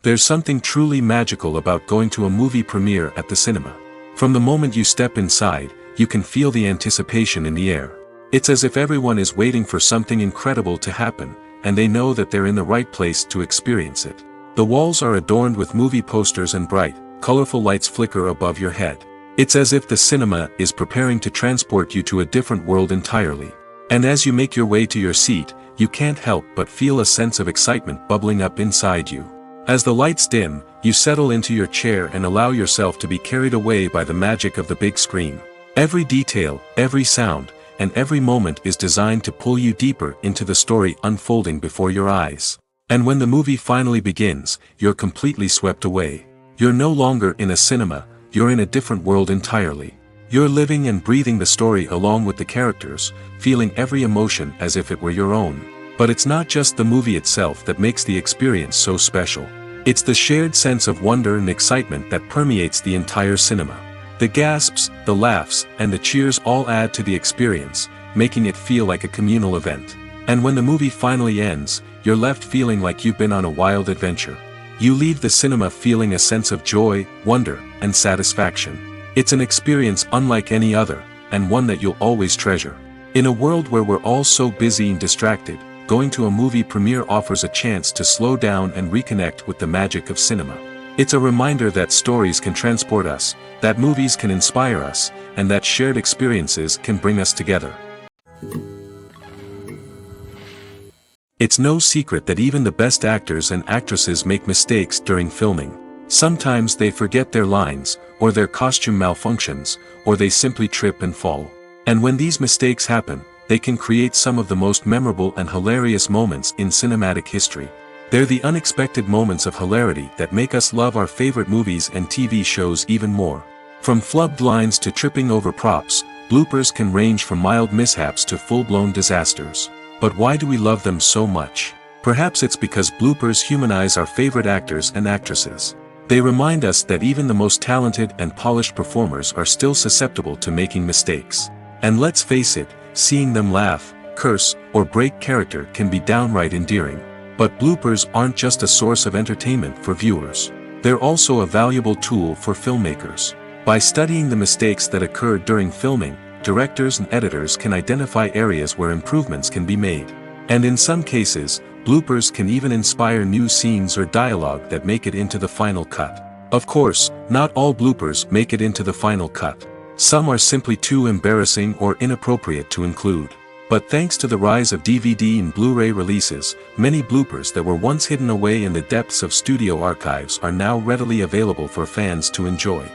There's something truly magical about going to a movie premiere at the cinema. From the moment you step inside, you can feel the anticipation in the air. It's as if everyone is waiting for something incredible to happen, and they know that they're in the right place to experience it. The walls are adorned with movie posters and bright, colorful lights flicker above your head. It's as if the cinema is preparing to transport you to a different world entirely. And as you make your way to your seat, you can't help but feel a sense of excitement bubbling up inside you. As the lights dim, you settle into your chair and allow yourself to be carried away by the magic of the big screen. Every detail, every sound, and every moment is designed to pull you deeper into the story unfolding before your eyes. And when the movie finally begins, you're completely swept away. You're no longer in a cinema, you're in a different world entirely. You're living and breathing the story along with the characters, feeling every emotion as if it were your own. But it's not just the movie itself that makes the experience so special. It's the shared sense of wonder and excitement that permeates the entire cinema. The gasps, the laughs, and the cheers all add to the experience, making it feel like a communal event. And when the movie finally ends, you're left feeling like you've been on a wild adventure. You leave the cinema feeling a sense of joy, wonder, and satisfaction. It's an experience unlike any other, and one that you'll always treasure. In a world where we're all so busy and distracted, going to a movie premiere offers a chance to slow down and reconnect with the magic of cinema. It's a reminder that stories can transport us, that movies can inspire us, and that shared experiences can bring us together. It's no secret that even the best actors and actresses make mistakes during filming. Sometimes they forget their lines, or their costume malfunctions, or they simply trip and fall. And when these mistakes happen, they can create some of the most memorable and hilarious moments in cinematic history. They're the unexpected moments of hilarity that make us love our favorite movies and TV shows even more. From flubbed lines to tripping over props, bloopers can range from mild mishaps to full-blown disasters. But why do we love them so much? Perhaps it's because bloopers humanize our favorite actors and actresses. They remind us that even the most talented and polished performers are still susceptible to making mistakes. And let's face it, seeing them laugh, curse, or break character can be downright endearing. But bloopers aren't just a source of entertainment for viewers. They're also a valuable tool for filmmakers. By studying the mistakes that occurred during filming, directors and editors can identify areas where improvements can be made. And in some cases, bloopers can even inspire new scenes or dialogue that make it into the final cut. Of course, not all bloopers make it into the final cut. Some are simply too embarrassing or inappropriate to include. But thanks to the rise of DVD and Blu-ray releases, many bloopers that were once hidden away in the depths of studio archives are now readily available for fans to enjoy.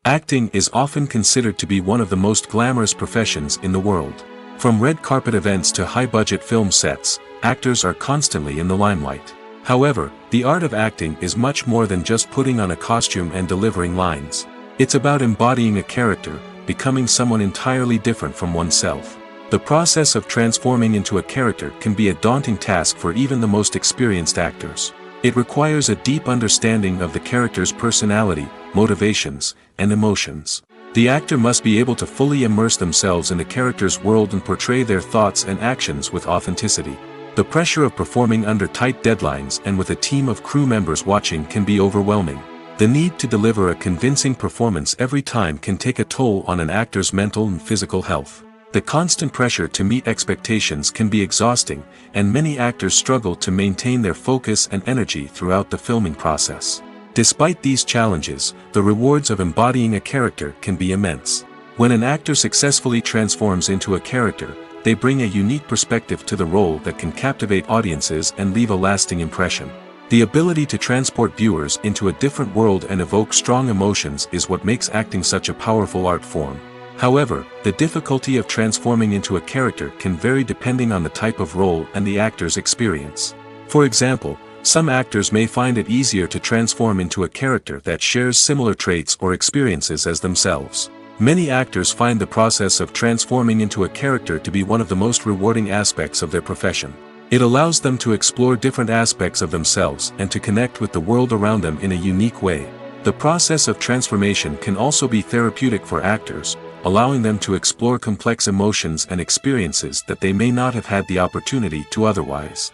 Acting is often considered to be one of the most glamorous professions in the world. From red carpet events to high-budget film sets, actors are constantly in the limelight. However, the art of acting is much more than just putting on a costume and delivering lines. It's about embodying a character, becoming someone entirely different from oneself. The process of transforming into a character can be a daunting task for even the most experienced actors. It requires a deep understanding of the character's personality, motivations, and emotions. The actor must be able to fully immerse themselves in the character's world and portray their thoughts and actions with authenticity. The pressure of performing under tight deadlines and with a team of crew members watching can be overwhelming. The need to deliver a convincing performance every time can take a toll on an actor's mental and physical health. The constant pressure to meet expectations can be exhausting, and many actors struggle to maintain their focus and energy throughout the filming process. Despite these challenges, the rewards of embodying a character can be immense. When an actor successfully transforms into a character, they bring a unique perspective to the role that can captivate audiences and leave a lasting impression. The ability to transport viewers into a different world and evoke strong emotions is what makes acting such a powerful art form. However, the difficulty of transforming into a character can vary depending on the type of role and the actor's experience. For example, some actors may find it easier to transform into a character that shares similar traits or experiences as themselves. Many actors find the process of transforming into a character to be one of the most rewarding aspects of their profession. It allows them to explore different aspects of themselves and to connect with the world around them in a unique way. The process of transformation can also be therapeutic for actors, allowing them to explore complex emotions and experiences that they may not have had the opportunity to otherwise.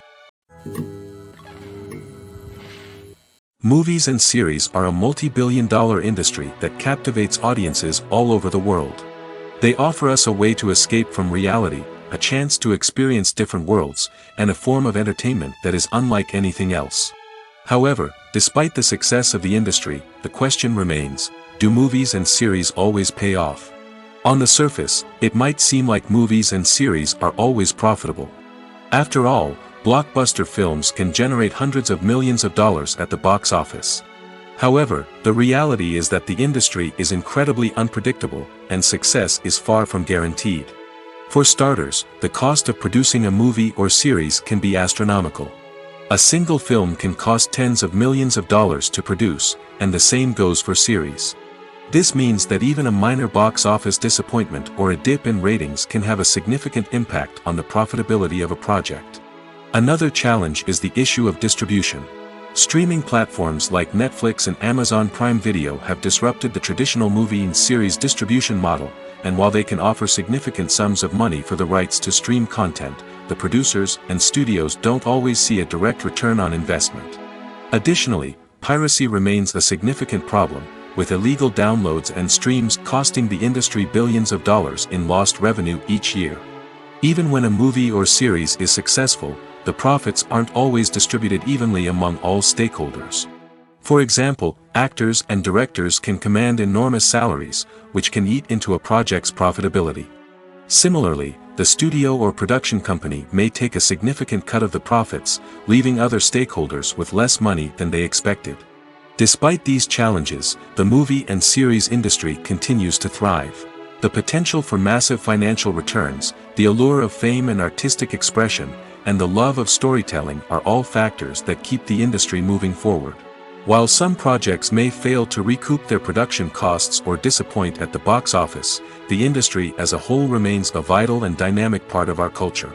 Movies and series are a multi-billion-dollar industry that captivates audiences all over the world. They offer us a way to escape from reality, a chance to experience different worlds, and a form of entertainment that is unlike anything else. However, despite the success of the industry, the question remains, do movies and series always pay off? On the surface, it might seem like movies and series are always profitable. After all, blockbuster films can generate hundreds of millions of dollars at the box office. However, the reality is that the industry is incredibly unpredictable, and success is far from guaranteed. For starters, the cost of producing a movie or series can be astronomical. A single film can cost tens of millions of dollars to produce, and the same goes for series. This means that even a minor box office disappointment or a dip in ratings can have a significant impact on the profitability of a project. Another challenge is the issue of distribution. Streaming platforms like Netflix and Amazon Prime Video have disrupted the traditional movie and series distribution model, and while they can offer significant sums of money for the rights to stream content, the producers and studios don't always see a direct return on investment. Additionally, piracy remains a significant problem, with illegal downloads and streams costing the industry billions of dollars in lost revenue each year. Even when a movie or series is successful, the profits aren't always distributed evenly among all stakeholders. For example, actors and directors can command enormous salaries, which can eat into a project's profitability. Similarly, the studio or production company may take a significant cut of the profits, leaving other stakeholders with less money than they expected. Despite these challenges, the movie and series industry continues to thrive. The potential for massive financial returns, the allure of fame and artistic expression, and the love of storytelling are all factors that keep the industry moving forward. While some projects may fail to recoup their production costs or disappoint at the box office, the industry as a whole remains a vital and dynamic part of our culture.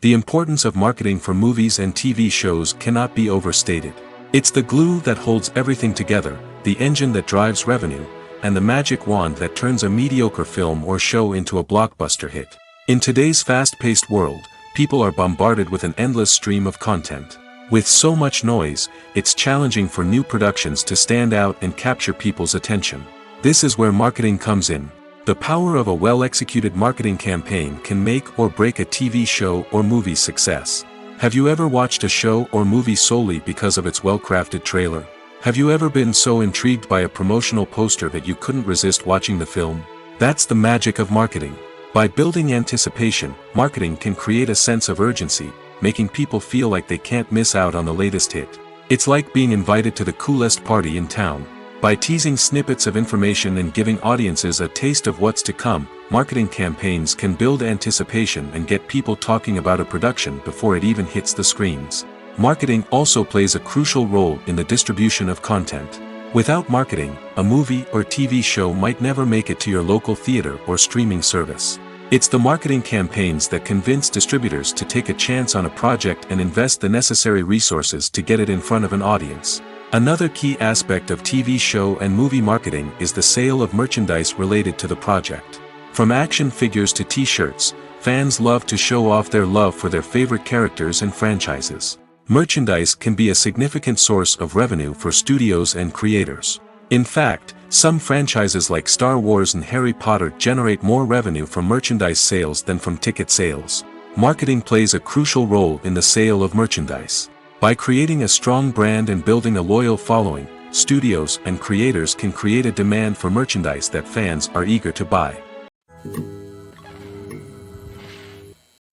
The importance of marketing for movies and TV shows cannot be overstated. It's the glue that holds everything together, the engine that drives revenue, and the magic wand that turns a mediocre film or show into a blockbuster hit. In today's fast-paced world, people are bombarded with an endless stream of content. With so much noise, it's challenging for new productions to stand out and capture people's attention. This is where marketing comes in. The power of a well-executed marketing campaign can make or break a TV show or movie's success. Have you ever watched a show or movie solely because of its well-crafted trailer? Have you ever been so intrigued by a promotional poster that you couldn't resist watching the film? That's the magic of marketing. By building anticipation, marketing can create a sense of urgency, making people feel like they can't miss out on the latest hit. It's like being invited to the coolest party in town. By teasing snippets of information and giving audiences a taste of what's to come, marketing campaigns can build anticipation and get people talking about a production before it even hits the screens. Marketing also plays a crucial role in the distribution of content. Without marketing, a movie or TV show might never make it to your local theater or streaming service. It's the marketing campaigns that convince distributors to take a chance on a project and invest the necessary resources to get it in front of an audience. Another key aspect of TV show and movie marketing is the sale of merchandise related to the project. From action figures to t-shirts, fans love to show off their love for their favorite characters and franchises. Merchandise can be a significant source of revenue for studios and creators. In fact, some franchises like Star Wars and Harry Potter generate more revenue from merchandise sales than from ticket sales. Marketing plays a crucial role in the sale of merchandise. By creating a strong brand and building a loyal following, studios and creators can create a demand for merchandise that fans are eager to buy.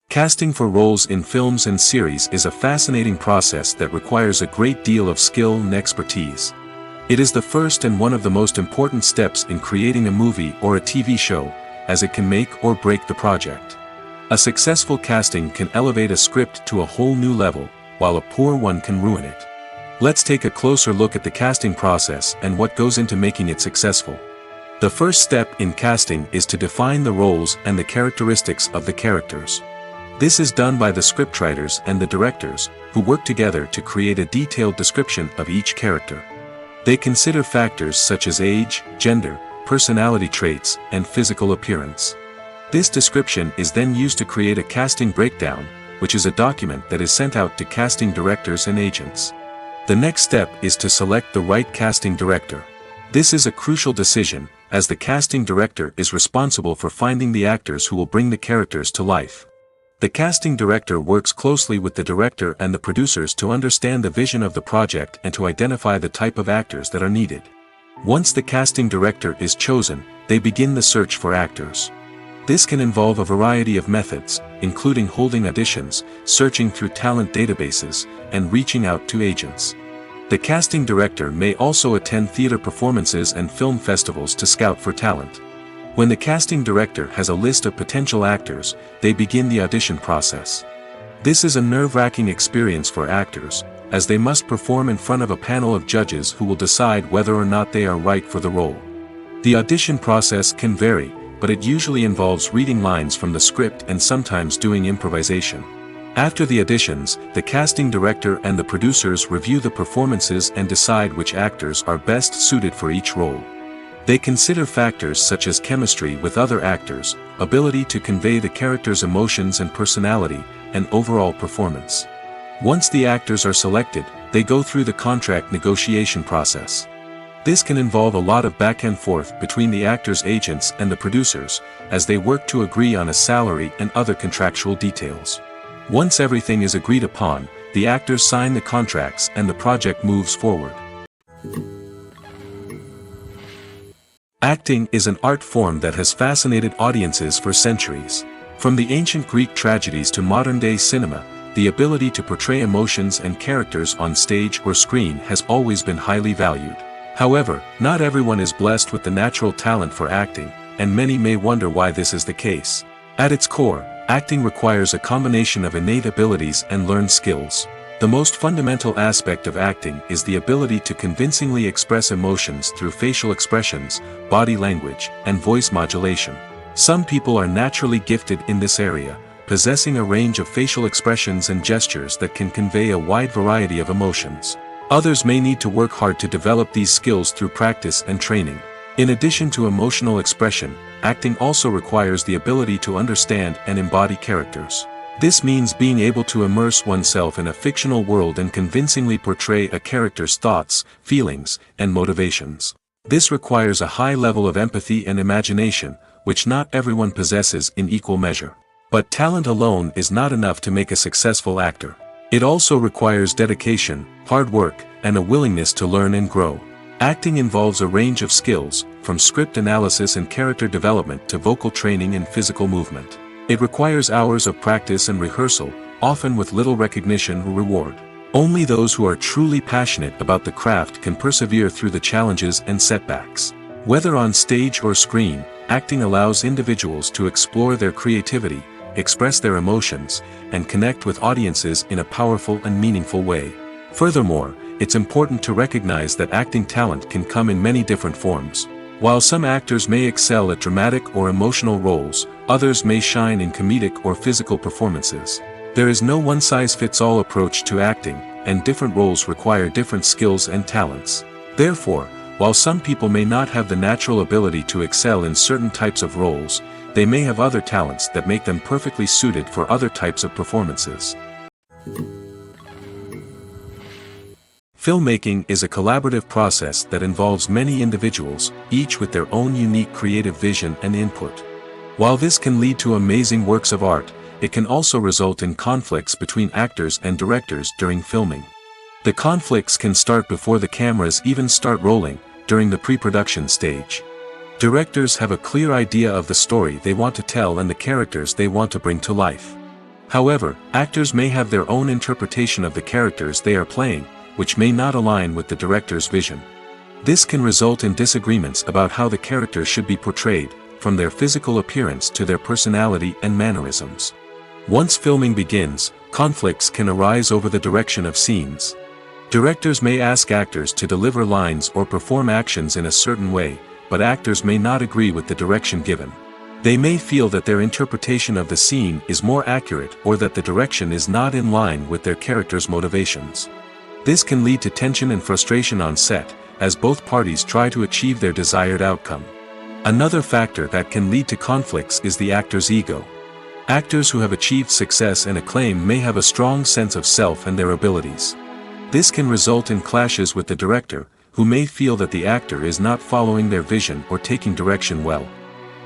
Casting for roles in films and series is a fascinating process that requires a great deal of skill and expertise. It is the first and one of the most important steps in creating a movie or a TV show, as it can make or break the project. A successful casting can elevate a script to a whole new level, while a poor one can ruin it. Let's take a closer look at the casting process and what goes into making it successful. The first step in casting is to define the roles and the characteristics of the characters. This is done by the scriptwriters and the directors, who work together to create a detailed description of each character. They consider factors such as age, gender, personality traits, and physical appearance. This description is then used to create a casting breakdown, which is a document that is sent out to casting directors and agents. The next step is to select the right casting director. This is a crucial decision, as the casting director is responsible for finding the actors who will bring the characters to life. The casting director works closely with the director and the producers to understand the vision of the project and to identify the type of actors that are needed. Once the casting director is chosen, they begin the search for actors. This can involve a variety of methods, including holding auditions, searching through talent databases, and reaching out to agents. The casting director may also attend theater performances and film festivals to scout for talent. When the casting director has a list of potential actors, they begin the audition process. This is a nerve-wracking experience for actors, as they must perform in front of a panel of judges who will decide whether or not they are right for the role. The audition process can vary, but it usually involves reading lines from the script and sometimes doing improvisation. After the auditions, the casting director and the producers review the performances and decide which actors are best suited for each role. They consider factors such as chemistry with other actors, ability to convey the character's emotions and personality, and overall performance. Once the actors are selected, they go through the contract negotiation process. This can involve a lot of back and forth between the actors' agents and the producers, as they work to agree on a salary and other contractual details. Once everything is agreed upon, the actors sign the contracts and the project moves forward. Acting is an art form that has fascinated audiences for centuries. From the ancient Greek tragedies to modern-day cinema, the ability to portray emotions and characters on stage or screen has always been highly valued. However, not everyone is blessed with the natural talent for acting, and many may wonder why this is the case. At its core, acting requires a combination of innate abilities and learned skills. The most fundamental aspect of acting is the ability to convincingly express emotions through facial expressions, body language, and voice modulation. Some people are naturally gifted in this area, possessing a range of facial expressions and gestures that can convey a wide variety of emotions. Others may need to work hard to develop these skills through practice and training. In addition to emotional expression, acting also requires the ability to understand and embody characters. This means being able to immerse oneself in a fictional world and convincingly portray a character's thoughts, feelings, and motivations. This requires a high level of empathy and imagination, which not everyone possesses in equal measure. But talent alone is not enough to make a successful actor. It also requires dedication, hard work, and a willingness to learn and grow. Acting involves a range of skills, from script analysis and character development to vocal training and physical movement. It requires hours of practice and rehearsal, often with little recognition or reward. Only those who are truly passionate about the craft can persevere through the challenges and setbacks. Whether on stage or screen, acting allows individuals to explore their creativity, express their emotions, and connect with audiences in a powerful and meaningful way. Furthermore, it's important to recognize that acting talent can come in many different forms. While some actors may excel at dramatic or emotional roles, others may shine in comedic or physical performances. There is no one-size-fits-all approach to acting, and different roles require different skills and talents. Therefore, while some people may not have the natural ability to excel in certain types of roles, they may have other talents that make them perfectly suited for other types of performances. Filmmaking is a collaborative process that involves many individuals, each with their own unique creative vision and input. While this can lead to amazing works of art, it can also result in conflicts between actors and directors during filming. The conflicts can start before the cameras even start rolling, during the pre-production stage. Directors have a clear idea of the story they want to tell and the characters they want to bring to life. However, actors may have their own interpretation of the characters they are playing, which may not align with the director's vision. This can result in disagreements about how the characters should be portrayed, from their physical appearance to their personality and mannerisms. Once filming begins, conflicts can arise over the direction of scenes. Directors may ask actors to deliver lines or perform actions in a certain way, but actors may not agree with the direction given. They may feel that their interpretation of the scene is more accurate or that the direction is not in line with their character's motivations. This can lead to tension and frustration on set, as both parties try to achieve their desired outcome. Another factor that can lead to conflicts is the actor's ego. Actors who have achieved success and acclaim may have a strong sense of self and their abilities. This can result in clashes with the director, who may feel that the actor is not following their vision or taking direction well.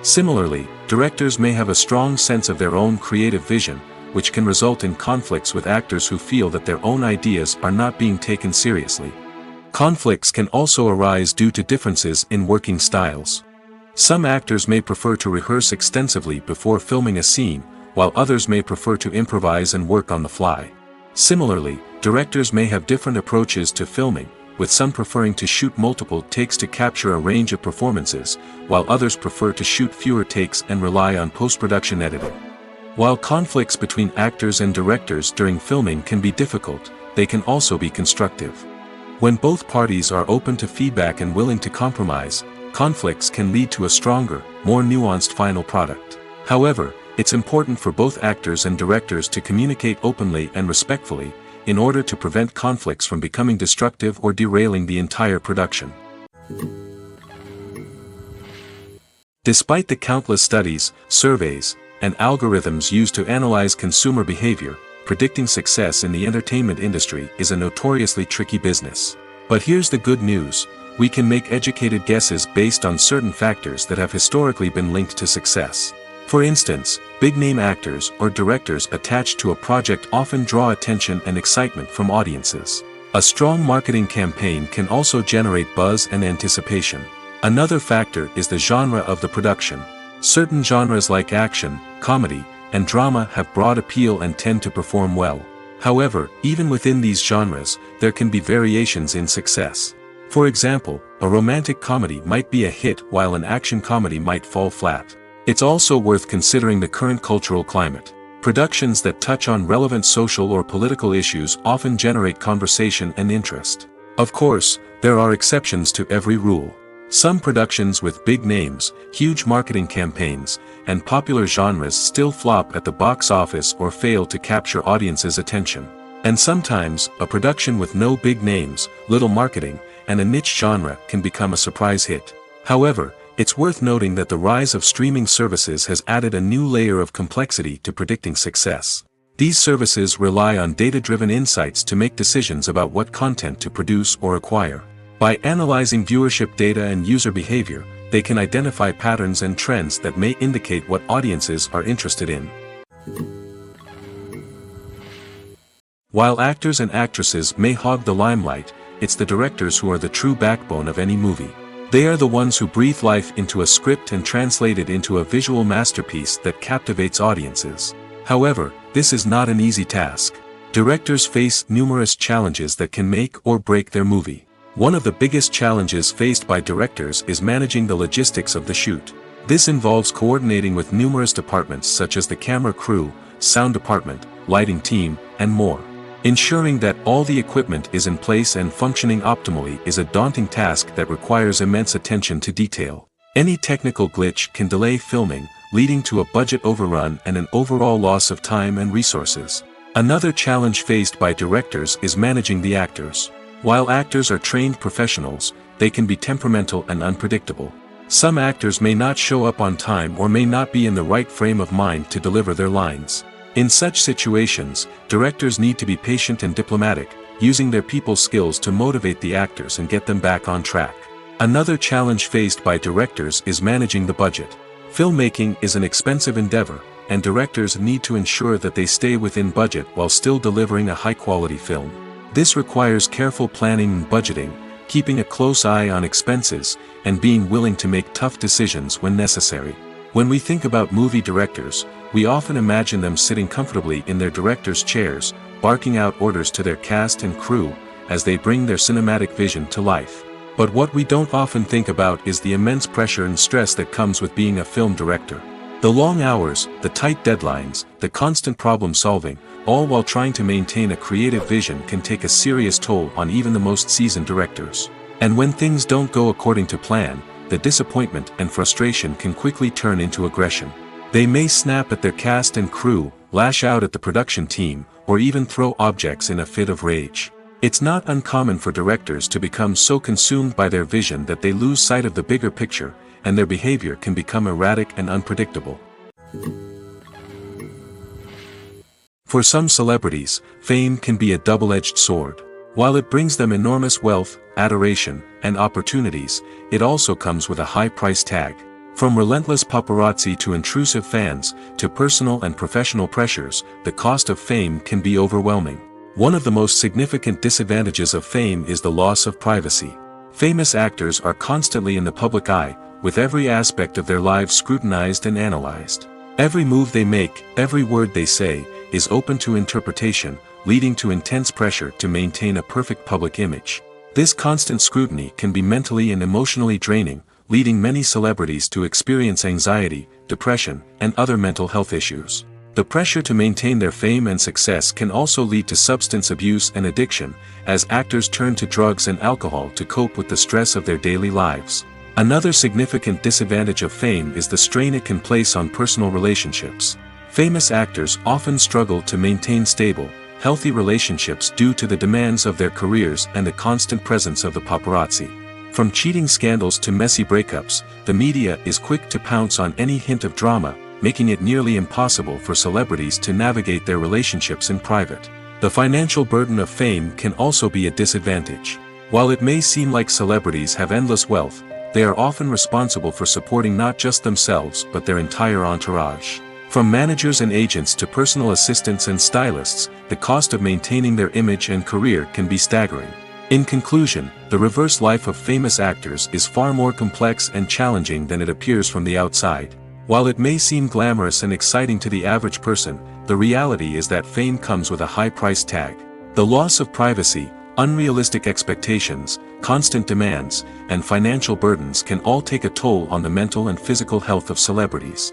Similarly, directors may have a strong sense of their own creative vision, which can result in conflicts with actors who feel that their own ideas are not being taken seriously. Conflicts can also arise due to differences in working styles. Some actors may prefer to rehearse extensively before filming a scene, while others may prefer to improvise and work on the fly. Similarly, directors may have different approaches to filming, with some preferring to shoot multiple takes to capture a range of performances, while others prefer to shoot fewer takes and rely on post-production editing. While conflicts between actors and directors during filming can be difficult, they can also be constructive. When both parties are open to feedback and willing to compromise, conflicts can lead to a stronger, more nuanced final product. However, it's important for both actors and directors to communicate openly and respectfully, in order to prevent conflicts from becoming destructive or derailing the entire production. Despite the countless studies, surveys, and algorithms used to analyze consumer behavior, predicting success in the entertainment industry is a notoriously tricky business. But here's the good news: we can make educated guesses based on certain factors that have historically been linked to success. For instance, big-name actors or directors attached to a project often draw attention and excitement from audiences. A strong marketing campaign can also generate buzz and anticipation. Another factor is the genre of the production. Certain genres like action, comedy, and drama have broad appeal and tend to perform well. However, even within these genres, there can be variations in success. For example, a romantic comedy might be a hit while an action comedy might fall flat. It's also worth considering the current cultural climate. Productions that touch on relevant social or political issues often generate conversation and interest. Of course, there are exceptions to every rule. Some productions with big names, huge marketing campaigns, and popular genres still flop at the box office or fail to capture audiences' attention. And sometimes, a production with no big names, little marketing, and a niche genre can become a surprise hit. However, it's worth noting that the rise of streaming services has added a new layer of complexity to predicting success. These services rely on data-driven insights to make decisions about what content to produce or acquire. By analyzing viewership data and user behavior, they can identify patterns and trends that may indicate what audiences are interested in. While actors and actresses may hog the limelight, it's the directors who are the true backbone of any movie. They are the ones who breathe life into a script and translate it into a visual masterpiece that captivates audiences. However, this is not an easy task. Directors face numerous challenges that can make or break their movie. One of the biggest challenges faced by directors is managing the logistics of the shoot. This involves coordinating with numerous departments such as the camera crew, sound department, lighting team, and more. Ensuring that all the equipment is in place and functioning optimally is a daunting task that requires immense attention to detail. Any technical glitch can delay filming, leading to a budget overrun and an overall loss of time and resources. Another challenge faced by directors is managing the actors. While actors are trained professionals, they can be temperamental and unpredictable. Some actors may not show up on time or may not be in the right frame of mind to deliver their lines. In such situations, directors need to be patient and diplomatic, using their people skills to motivate the actors and get them back on track. Another challenge faced by directors is managing the budget. Filmmaking is an expensive endeavor, and directors need to ensure that they stay within budget while still delivering a high-quality film. This requires careful planning and budgeting, keeping a close eye on expenses, and being willing to make tough decisions when necessary. When we think about movie directors, we often imagine them sitting comfortably in their director's chairs, barking out orders to their cast and crew, as they bring their cinematic vision to life. But what we don't often think about is the immense pressure and stress that comes with being a film director. The long hours, the tight deadlines, the constant problem solving, all while trying to maintain a creative vision can take a serious toll on even the most seasoned directors. And when things don't go according to plan, the disappointment and frustration can quickly turn into aggression. They may snap at their cast and crew, lash out at the production team, or even throw objects in a fit of rage. It's not uncommon for directors to become so consumed by their vision that they lose sight of the bigger picture, and their behavior can become erratic and unpredictable. For some celebrities, fame can be a double-edged sword. While it brings them enormous wealth, adoration, and opportunities, it also comes with a high price tag. From relentless paparazzi to intrusive fans, to personal and professional pressures, the cost of fame can be overwhelming. One of the most significant disadvantages of fame is the loss of privacy. Famous actors are constantly in the public eye, with every aspect of their lives scrutinized and analyzed. Every move they make, every word they say, is open to interpretation, leading to intense pressure to maintain a perfect public image. This constant scrutiny can be mentally and emotionally draining, leading many celebrities to experience anxiety, depression, and other mental health issues. The pressure to maintain their fame and success can also lead to substance abuse and addiction, as actors turn to drugs and alcohol to cope with the stress of their daily lives. Another significant disadvantage of fame is the strain it can place on personal relationships. Famous actors often struggle to maintain stable, healthy relationships due to the demands of their careers and the constant presence of the paparazzi. From cheating scandals to messy breakups, the media is quick to pounce on any hint of drama, making it nearly impossible for celebrities to navigate their relationships in private. The financial burden of fame can also be a disadvantage. While it may seem like celebrities have endless wealth, they are often responsible for supporting not just themselves but their entire entourage. From managers and agents to personal assistants and stylists, the cost of maintaining their image and career can be staggering. In conclusion, the reverse life of famous actors is far more complex and challenging than it appears from the outside. While it may seem glamorous and exciting to the average person, the reality is that fame comes with a high price tag. The loss of privacy, unrealistic expectations, constant demands, and financial burdens can all take a toll on the mental and physical health of celebrities.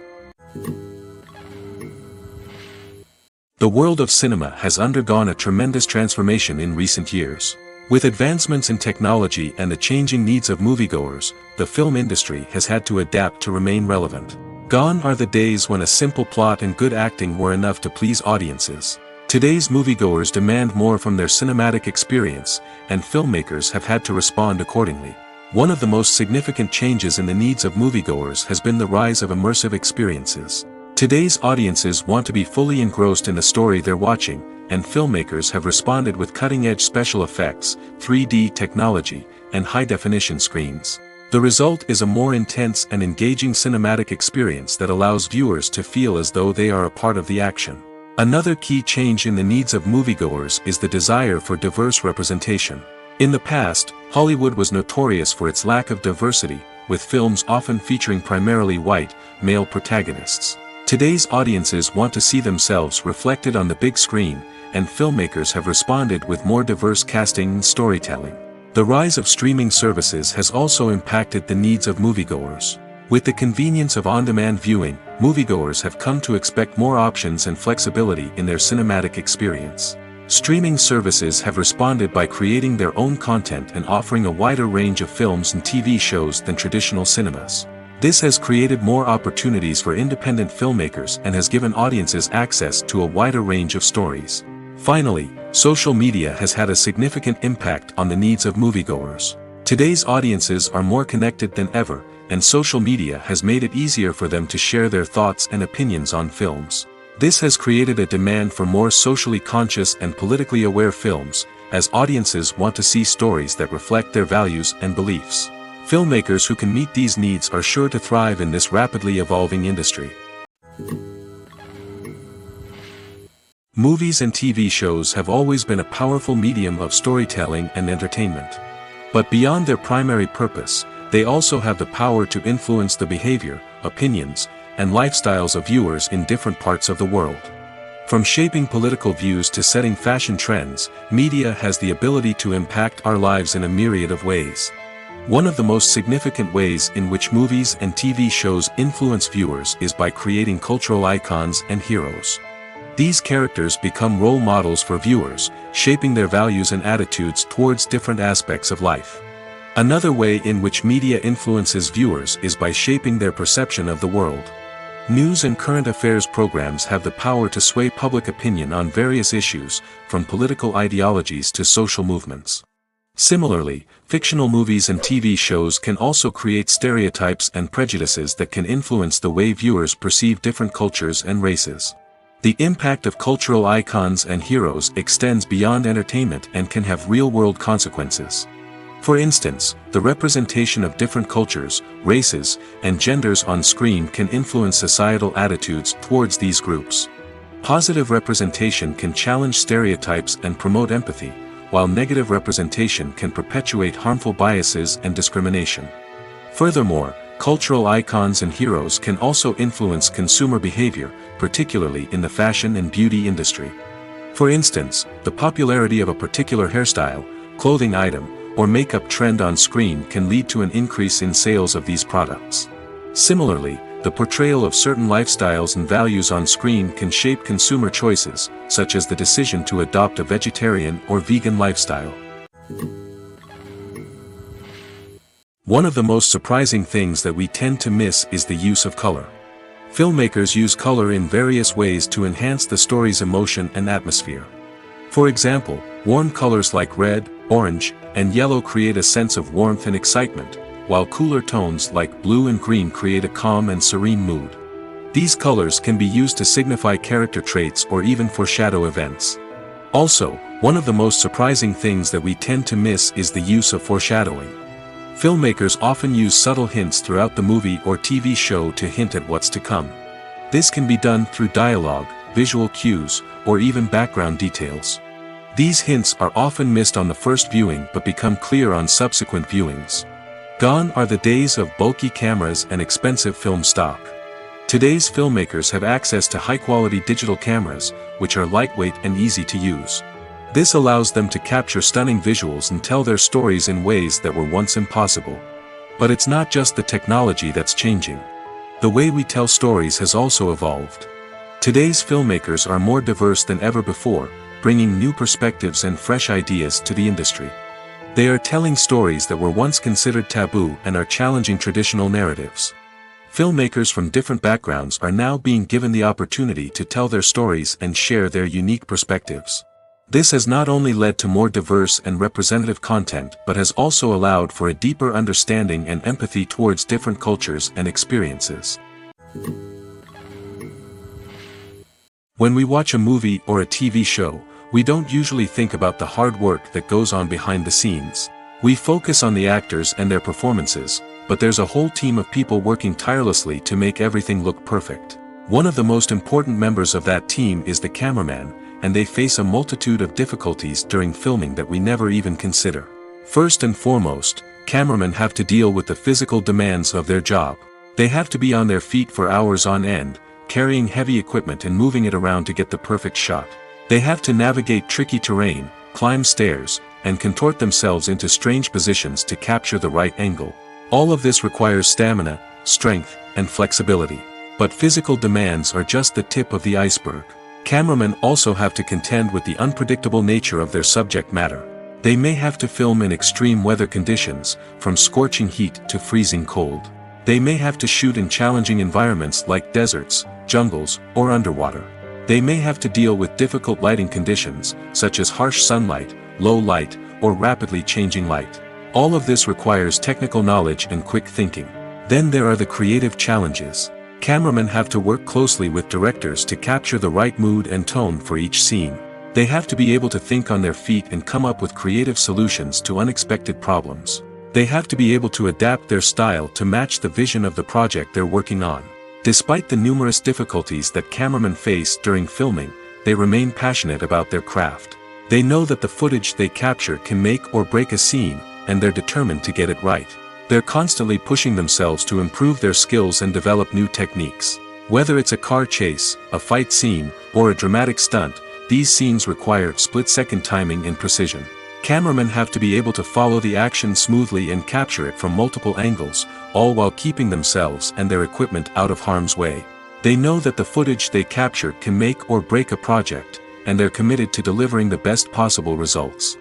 The world of cinema has undergone a tremendous transformation in recent years. With advancements in technology and the changing needs of moviegoers, the film industry has had to adapt to remain relevant. Gone are the days when a simple plot and good acting were enough to please audiences. Today's moviegoers demand more from their cinematic experience, and filmmakers have had to respond accordingly. One of the most significant changes in the needs of moviegoers has been the rise of immersive experiences. Today's audiences want to be fully engrossed in the story they're watching, and filmmakers have responded with cutting-edge special effects, 3D technology, and high-definition screens. The result is a more intense and engaging cinematic experience that allows viewers to feel as though they are a part of the action. Another key change in the needs of moviegoers is the desire for diverse representation. In the past, Hollywood was notorious for its lack of diversity, with films often featuring primarily white, male protagonists. Today's audiences want to see themselves reflected on the big screen, and filmmakers have responded with more diverse casting and storytelling. The rise of streaming services has also impacted the needs of moviegoers. With the convenience of on-demand viewing, moviegoers have come to expect more options and flexibility in their cinematic experience. Streaming services have responded by creating their own content and offering a wider range of films and TV shows than traditional cinemas. This has created more opportunities for independent filmmakers and has given audiences access to a wider range of stories. Finally, social media has had a significant impact on the needs of moviegoers. Today's audiences are more connected than ever, and social media has made it easier for them to share their thoughts and opinions on films. This has created a demand for more socially conscious and politically aware films, as audiences want to see stories that reflect their values and beliefs. Filmmakers who can meet these needs are sure to thrive in this rapidly evolving industry. Movies and TV shows have always been a powerful medium of storytelling and entertainment. But beyond their primary purpose, they also have the power to influence the behavior, opinions, and lifestyles of viewers in different parts of the world. From shaping political views to setting fashion trends, media has the ability to impact our lives in a myriad of ways. One of the most significant ways in which movies and TV shows influence viewers is by creating cultural icons and heroes. These characters become role models for viewers, shaping their values and attitudes towards different aspects of life. Another way in which media influences viewers is by shaping their perception of the world. News and current affairs programs have the power to sway public opinion on various issues, from political ideologies to social movements. Similarly, fictional movies and TV shows can also create stereotypes and prejudices that can influence the way viewers perceive different cultures and races. The impact of cultural icons and heroes extends beyond entertainment and can have real-world consequences. For instance, the representation of different cultures, races, and genders on screen can influence societal attitudes towards these groups. Positive representation can challenge stereotypes and promote empathy, while negative representation can perpetuate harmful biases and discrimination. Furthermore, cultural icons and heroes can also influence consumer behavior, particularly in the fashion and beauty industry. For instance, the popularity of a particular hairstyle, clothing item, or makeup trend on screen can lead to an increase in sales of these products. Similarly, the portrayal of certain lifestyles and values on screen can shape consumer choices, such as the decision to adopt a vegetarian or vegan lifestyle. One of the most surprising things that we tend to miss is the use of color. Filmmakers use color in various ways to enhance the story's emotion and atmosphere. For example, warm colors like red, orange, and yellow create a sense of warmth and excitement, while cooler tones like blue and green create a calm and serene mood. These colors can be used to signify character traits or even foreshadow events. Also, one of the most surprising things that we tend to miss is the use of foreshadowing. Filmmakers often use subtle hints throughout the movie or TV show to hint at what's to come. This can be done through dialogue, visual cues, or even background details. These hints are often missed on the first viewing but become clear on subsequent viewings. Gone are the days of bulky cameras and expensive film stock. Today's filmmakers have access to high-quality digital cameras, which are lightweight and easy to use. This allows them to capture stunning visuals and tell their stories in ways that were once impossible. But it's not just the technology that's changing. The way we tell stories has also evolved. Today's filmmakers are more diverse than ever before, bringing new perspectives and fresh ideas to the industry. They are telling stories that were once considered taboo and are challenging traditional narratives. Filmmakers from different backgrounds are now being given the opportunity to tell their stories and share their unique perspectives. This has not only led to more diverse and representative content but has also allowed for a deeper understanding and empathy towards different cultures and experiences. When we watch a movie or a TV show, we don't usually think about the hard work that goes on behind the scenes. We focus on the actors and their performances, but there's a whole team of people working tirelessly to make everything look perfect. One of the most important members of that team is the cameraman, and they face a multitude of difficulties during filming that we never even consider. First and foremost, cameramen have to deal with the physical demands of their job. They have to be on their feet for hours on end, carrying heavy equipment and moving it around to get the perfect shot. They have to navigate tricky terrain, climb stairs, and contort themselves into strange positions to capture the right angle. All of this requires stamina, strength, and flexibility. But physical demands are just the tip of the iceberg. Cameramen also have to contend with the unpredictable nature of their subject matter. They may have to film in extreme weather conditions, from scorching heat to freezing cold. They may have to shoot in challenging environments like deserts, jungles, or underwater. They may have to deal with difficult lighting conditions, such as harsh sunlight, low light, or rapidly changing light. All of this requires technical knowledge and quick thinking. Then there are the creative challenges. Cameramen have to work closely with directors to capture the right mood and tone for each scene. They have to be able to think on their feet and come up with creative solutions to unexpected problems. They have to be able to adapt their style to match the vision of the project they're working on. Despite the numerous difficulties that cameramen face during filming, they remain passionate about their craft. They know that the footage they capture can make or break a scene, and they're determined to get it right. They're constantly pushing themselves to improve their skills and develop new techniques. Whether it's a car chase, a fight scene, or a dramatic stunt, these scenes require split-second timing and precision. Cameramen have to be able to follow the action smoothly and capture it from multiple angles, all while keeping themselves and their equipment out of harm's way. They know that the footage they capture can make or break a project, and they're committed to delivering the best possible results.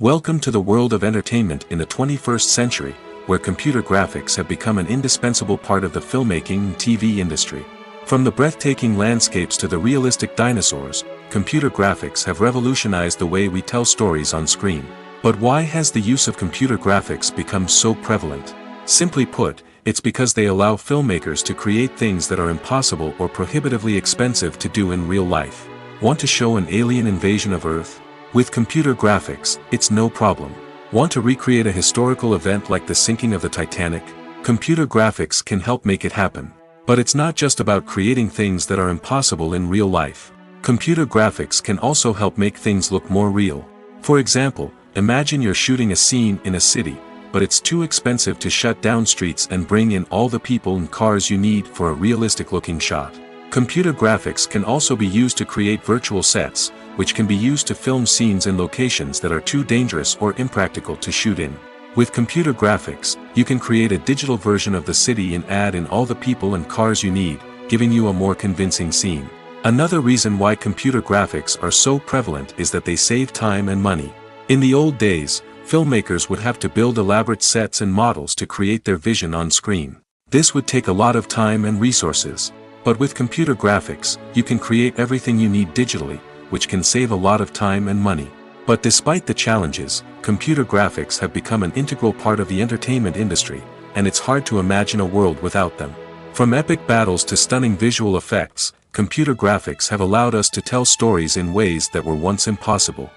Welcome to the world of entertainment in the 21st century, where computer graphics have become an indispensable part of the filmmaking and TV industry. From the breathtaking landscapes to the realistic dinosaurs, computer graphics have revolutionized the way we tell stories on screen. But why has the use of computer graphics become so prevalent? Simply put, it's because they allow filmmakers to create things that are impossible or prohibitively expensive to do in real life. Want to show an alien invasion of Earth? With computer graphics, it's no problem. Want to recreate a historical event like the sinking of the Titanic? Computer graphics can help make it happen. But it's not just about creating things that are impossible in real life. Computer graphics can also help make things look more real. For example, imagine you're shooting a scene in a city, but it's too expensive to shut down streets and bring in all the people and cars you need for a realistic-looking shot. Computer graphics can also be used to create virtual sets, which can be used to film scenes in locations that are too dangerous or impractical to shoot in. With computer graphics, you can create a digital version of the city and add in all the people and cars you need, giving you a more convincing scene. Another reason why computer graphics are so prevalent is that they save time and money. In the old days, filmmakers would have to build elaborate sets and models to create their vision on screen. This would take a lot of time and resources. But with computer graphics, you can create everything you need digitally, which can save a lot of time and money. But despite the challenges, computer graphics have become an integral part of the entertainment industry, and it's hard to imagine a world without them. From epic battles to stunning visual effects, computer graphics have allowed us to tell stories in ways that were once impossible.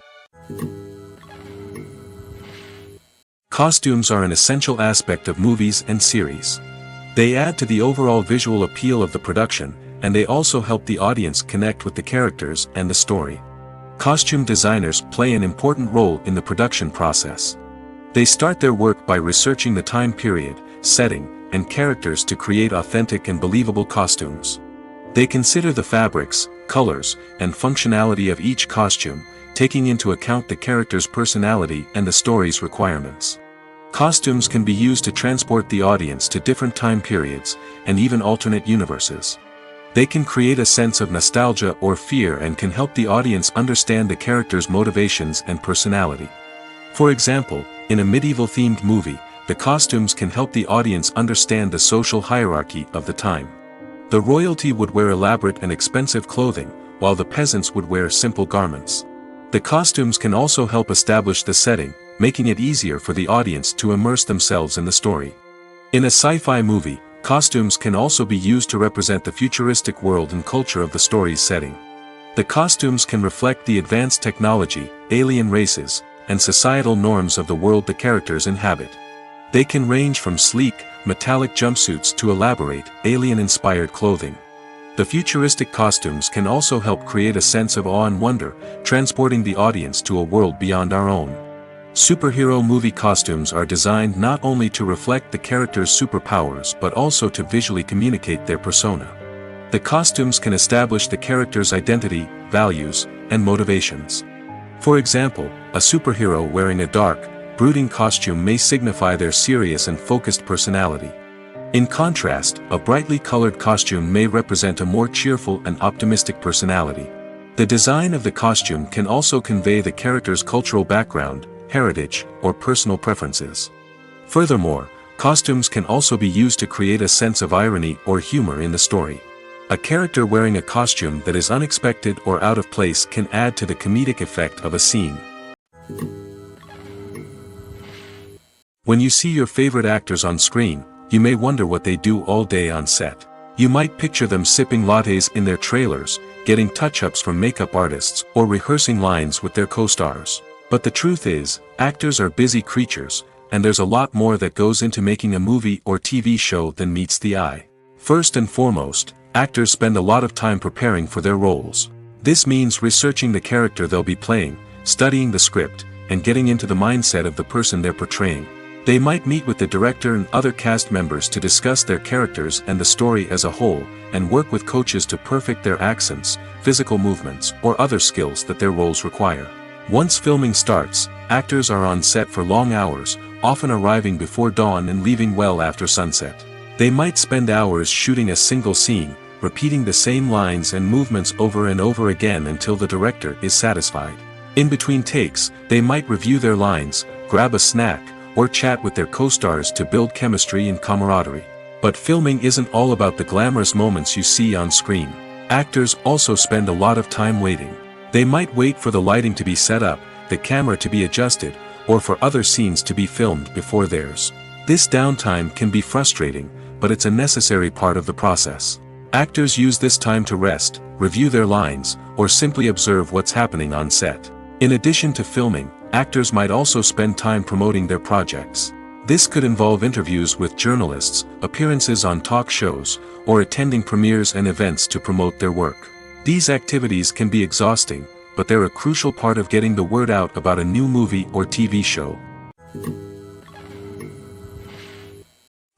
Costumes are an essential aspect of movies and series. They add to the overall visual appeal of the production, and they also help the audience connect with the characters and the story. Costume designers play an important role in the production process. They start their work by researching the time period, setting, and characters to create authentic and believable costumes. They consider the fabrics, colors, and functionality of each costume, taking into account the character's personality and the story's requirements. Costumes can be used to transport the audience to different time periods, and even alternate universes. They can create a sense of nostalgia or fear and can help the audience understand the character's motivations and personality. For example, in a medieval-themed movie, the costumes can help the audience understand the social hierarchy of the time. The royalty would wear elaborate and expensive clothing, while the peasants would wear simple garments. The costumes can also help establish the setting, making it easier for the audience to immerse themselves in the story. In a sci-fi movie, costumes can also be used to represent the futuristic world and culture of the story's setting. The costumes can reflect the advanced technology, alien races, and societal norms of the world the characters inhabit. They can range from sleek, metallic jumpsuits to elaborate, alien-inspired clothing. The futuristic costumes can also help create a sense of awe and wonder, transporting the audience to a world beyond our own. Superhero movie costumes are designed not only to reflect the character's superpowers but also to visually communicate their persona. The costumes can establish the character's identity, values, and motivations. For example, a superhero wearing a dark, brooding costume may signify their serious and focused personality. In contrast, a brightly colored costume may represent a more cheerful and optimistic personality. The design of the costume can also convey the character's cultural background, heritage, or personal preferences. Furthermore, costumes can also be used to create a sense of irony or humor in the story. A character wearing a costume that is unexpected or out of place can add to the comedic effect of a scene. When you see your favorite actors on screen, you may wonder what they do all day on set. You might picture them sipping lattes in their trailers, getting touch-ups from makeup artists, or rehearsing lines with their co-stars. But the truth is, actors are busy creatures, and there's a lot more that goes into making a movie or TV show than meets the eye. First and foremost, actors spend a lot of time preparing for their roles. This means researching the character they'll be playing, studying the script, and getting into the mindset of the person they're portraying. They might meet with the director and other cast members to discuss their characters and the story as a whole, and work with coaches to perfect their accents, physical movements, or other skills that their roles require. Once filming starts, actors are on set for long hours, often arriving before dawn and leaving well after sunset. They might spend hours shooting a single scene, repeating the same lines and movements over and over again until the director is satisfied. In between takes, they might review their lines, grab a snack, or chat with their co-stars to build chemistry and camaraderie. But filming isn't all about the glamorous moments you see on screen. Actors also spend a lot of time waiting. They might wait for the lighting to be set up, the camera to be adjusted, or for other scenes to be filmed before theirs. This downtime can be frustrating, but it's a necessary part of the process. Actors use this time to rest, review their lines, or simply observe what's happening on set. In addition to filming, actors might also spend time promoting their projects. This could involve interviews with journalists, appearances on talk shows, or attending premieres and events to promote their work. These activities can be exhausting, but they're a crucial part of getting the word out about a new movie or TV show.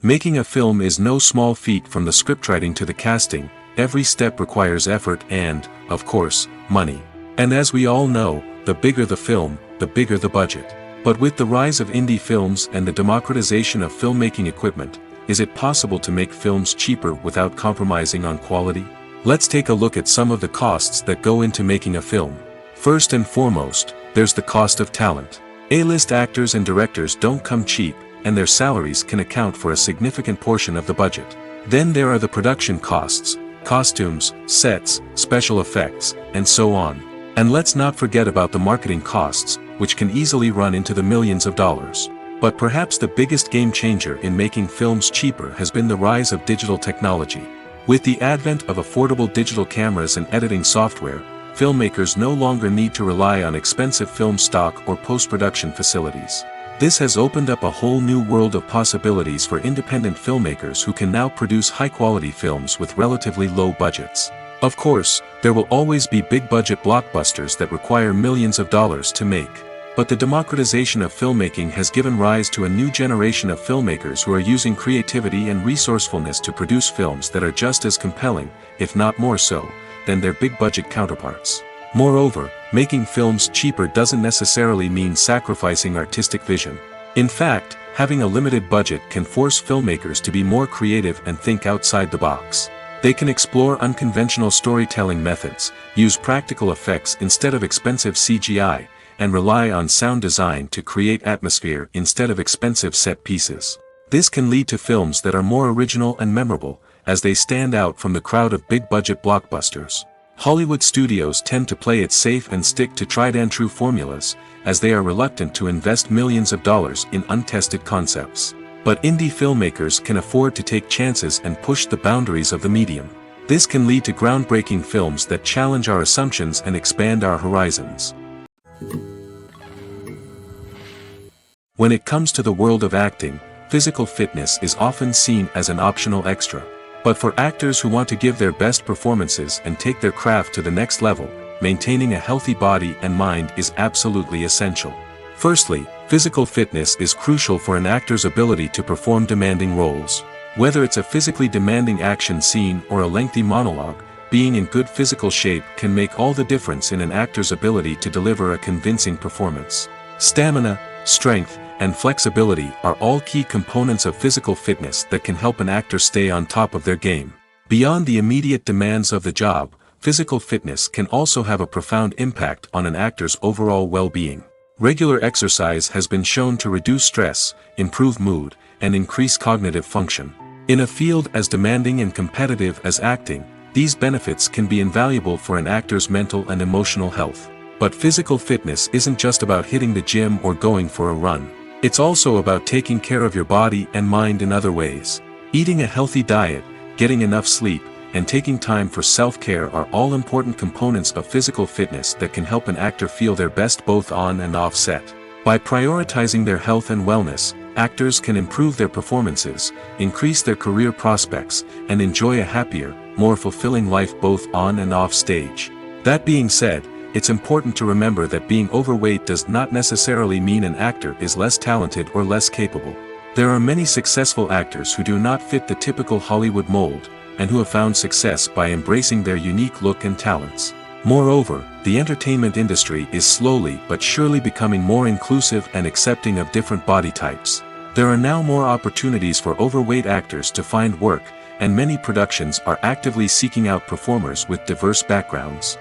Making a film is no small feat. From the scriptwriting to the casting, every step requires effort and, of course, money. And as we all know, the bigger the film, the bigger the budget. But with the rise of indie films and the democratization of filmmaking equipment, is it possible to make films cheaper without compromising on quality? Let's take a look at some of the costs that go into making a film. First and foremost, there's the cost of talent. A-list actors and directors don't come cheap, and their salaries can account for a significant portion of the budget. Then there are the production costs, costumes, sets, special effects, and so on. And let's not forget about the marketing costs, which can easily run into the millions of dollars. But perhaps the biggest game changer in making films cheaper has been the rise of digital technology. With the advent of affordable digital cameras and editing software, filmmakers no longer need to rely on expensive film stock or post-production facilities. This has opened up a whole new world of possibilities for independent filmmakers who can now produce high-quality films with relatively low budgets. Of course, there will always be big-budget blockbusters that require millions of dollars to make. But the democratization of filmmaking has given rise to a new generation of filmmakers who are using creativity and resourcefulness to produce films that are just as compelling, if not more so, than their big-budget counterparts. Moreover, making films cheaper doesn't necessarily mean sacrificing artistic vision. In fact, having a limited budget can force filmmakers to be more creative and think outside the box. They can explore unconventional storytelling methods, use practical effects instead of expensive CGI, and rely on sound design to create atmosphere instead of expensive set pieces. This can lead to films that are more original and memorable, as they stand out from the crowd of big-budget blockbusters. Hollywood studios tend to play it safe and stick to tried-and-true formulas, as they are reluctant to invest millions of dollars in untested concepts. But indie filmmakers can afford to take chances and push the boundaries of the medium. This can lead to groundbreaking films that challenge our assumptions and expand our horizons. When it comes to the world of acting, physical fitness is often seen as an optional extra. But for actors who want to give their best performances and take their craft to the next level, maintaining a healthy body and mind is absolutely essential. Firstly, physical fitness is crucial for an actor's ability to perform demanding roles. Whether it's a physically demanding action scene or a lengthy monologue, being in good physical shape can make all the difference in an actor's ability to deliver a convincing performance. Stamina, strength, and flexibility are all key components of physical fitness that can help an actor stay on top of their game. Beyond the immediate demands of the job, physical fitness can also have a profound impact on an actor's overall well-being. Regular exercise has been shown to reduce stress, improve mood, and increase cognitive function. In a field as demanding and competitive as acting, these benefits can be invaluable for an actor's mental and emotional health. But physical fitness isn't just about hitting the gym or going for a run. It's also about taking care of your body and mind in other ways. Eating a healthy diet, getting enough sleep, and taking time for self-care are all important components of physical fitness that can help an actor feel their best both on and off set. By prioritizing their health and wellness, actors can improve their performances, increase their career prospects, and enjoy a happier, more fulfilling life both on and off stage. That being said, it's important to remember that being overweight does not necessarily mean an actor is less talented or less capable. There are many successful actors who do not fit the typical Hollywood mold, and who have found success by embracing their unique look and talents. Moreover, the entertainment industry is slowly but surely becoming more inclusive and accepting of different body types. There are now more opportunities for overweight actors to find work, and many productions are actively seeking out performers with diverse backgrounds.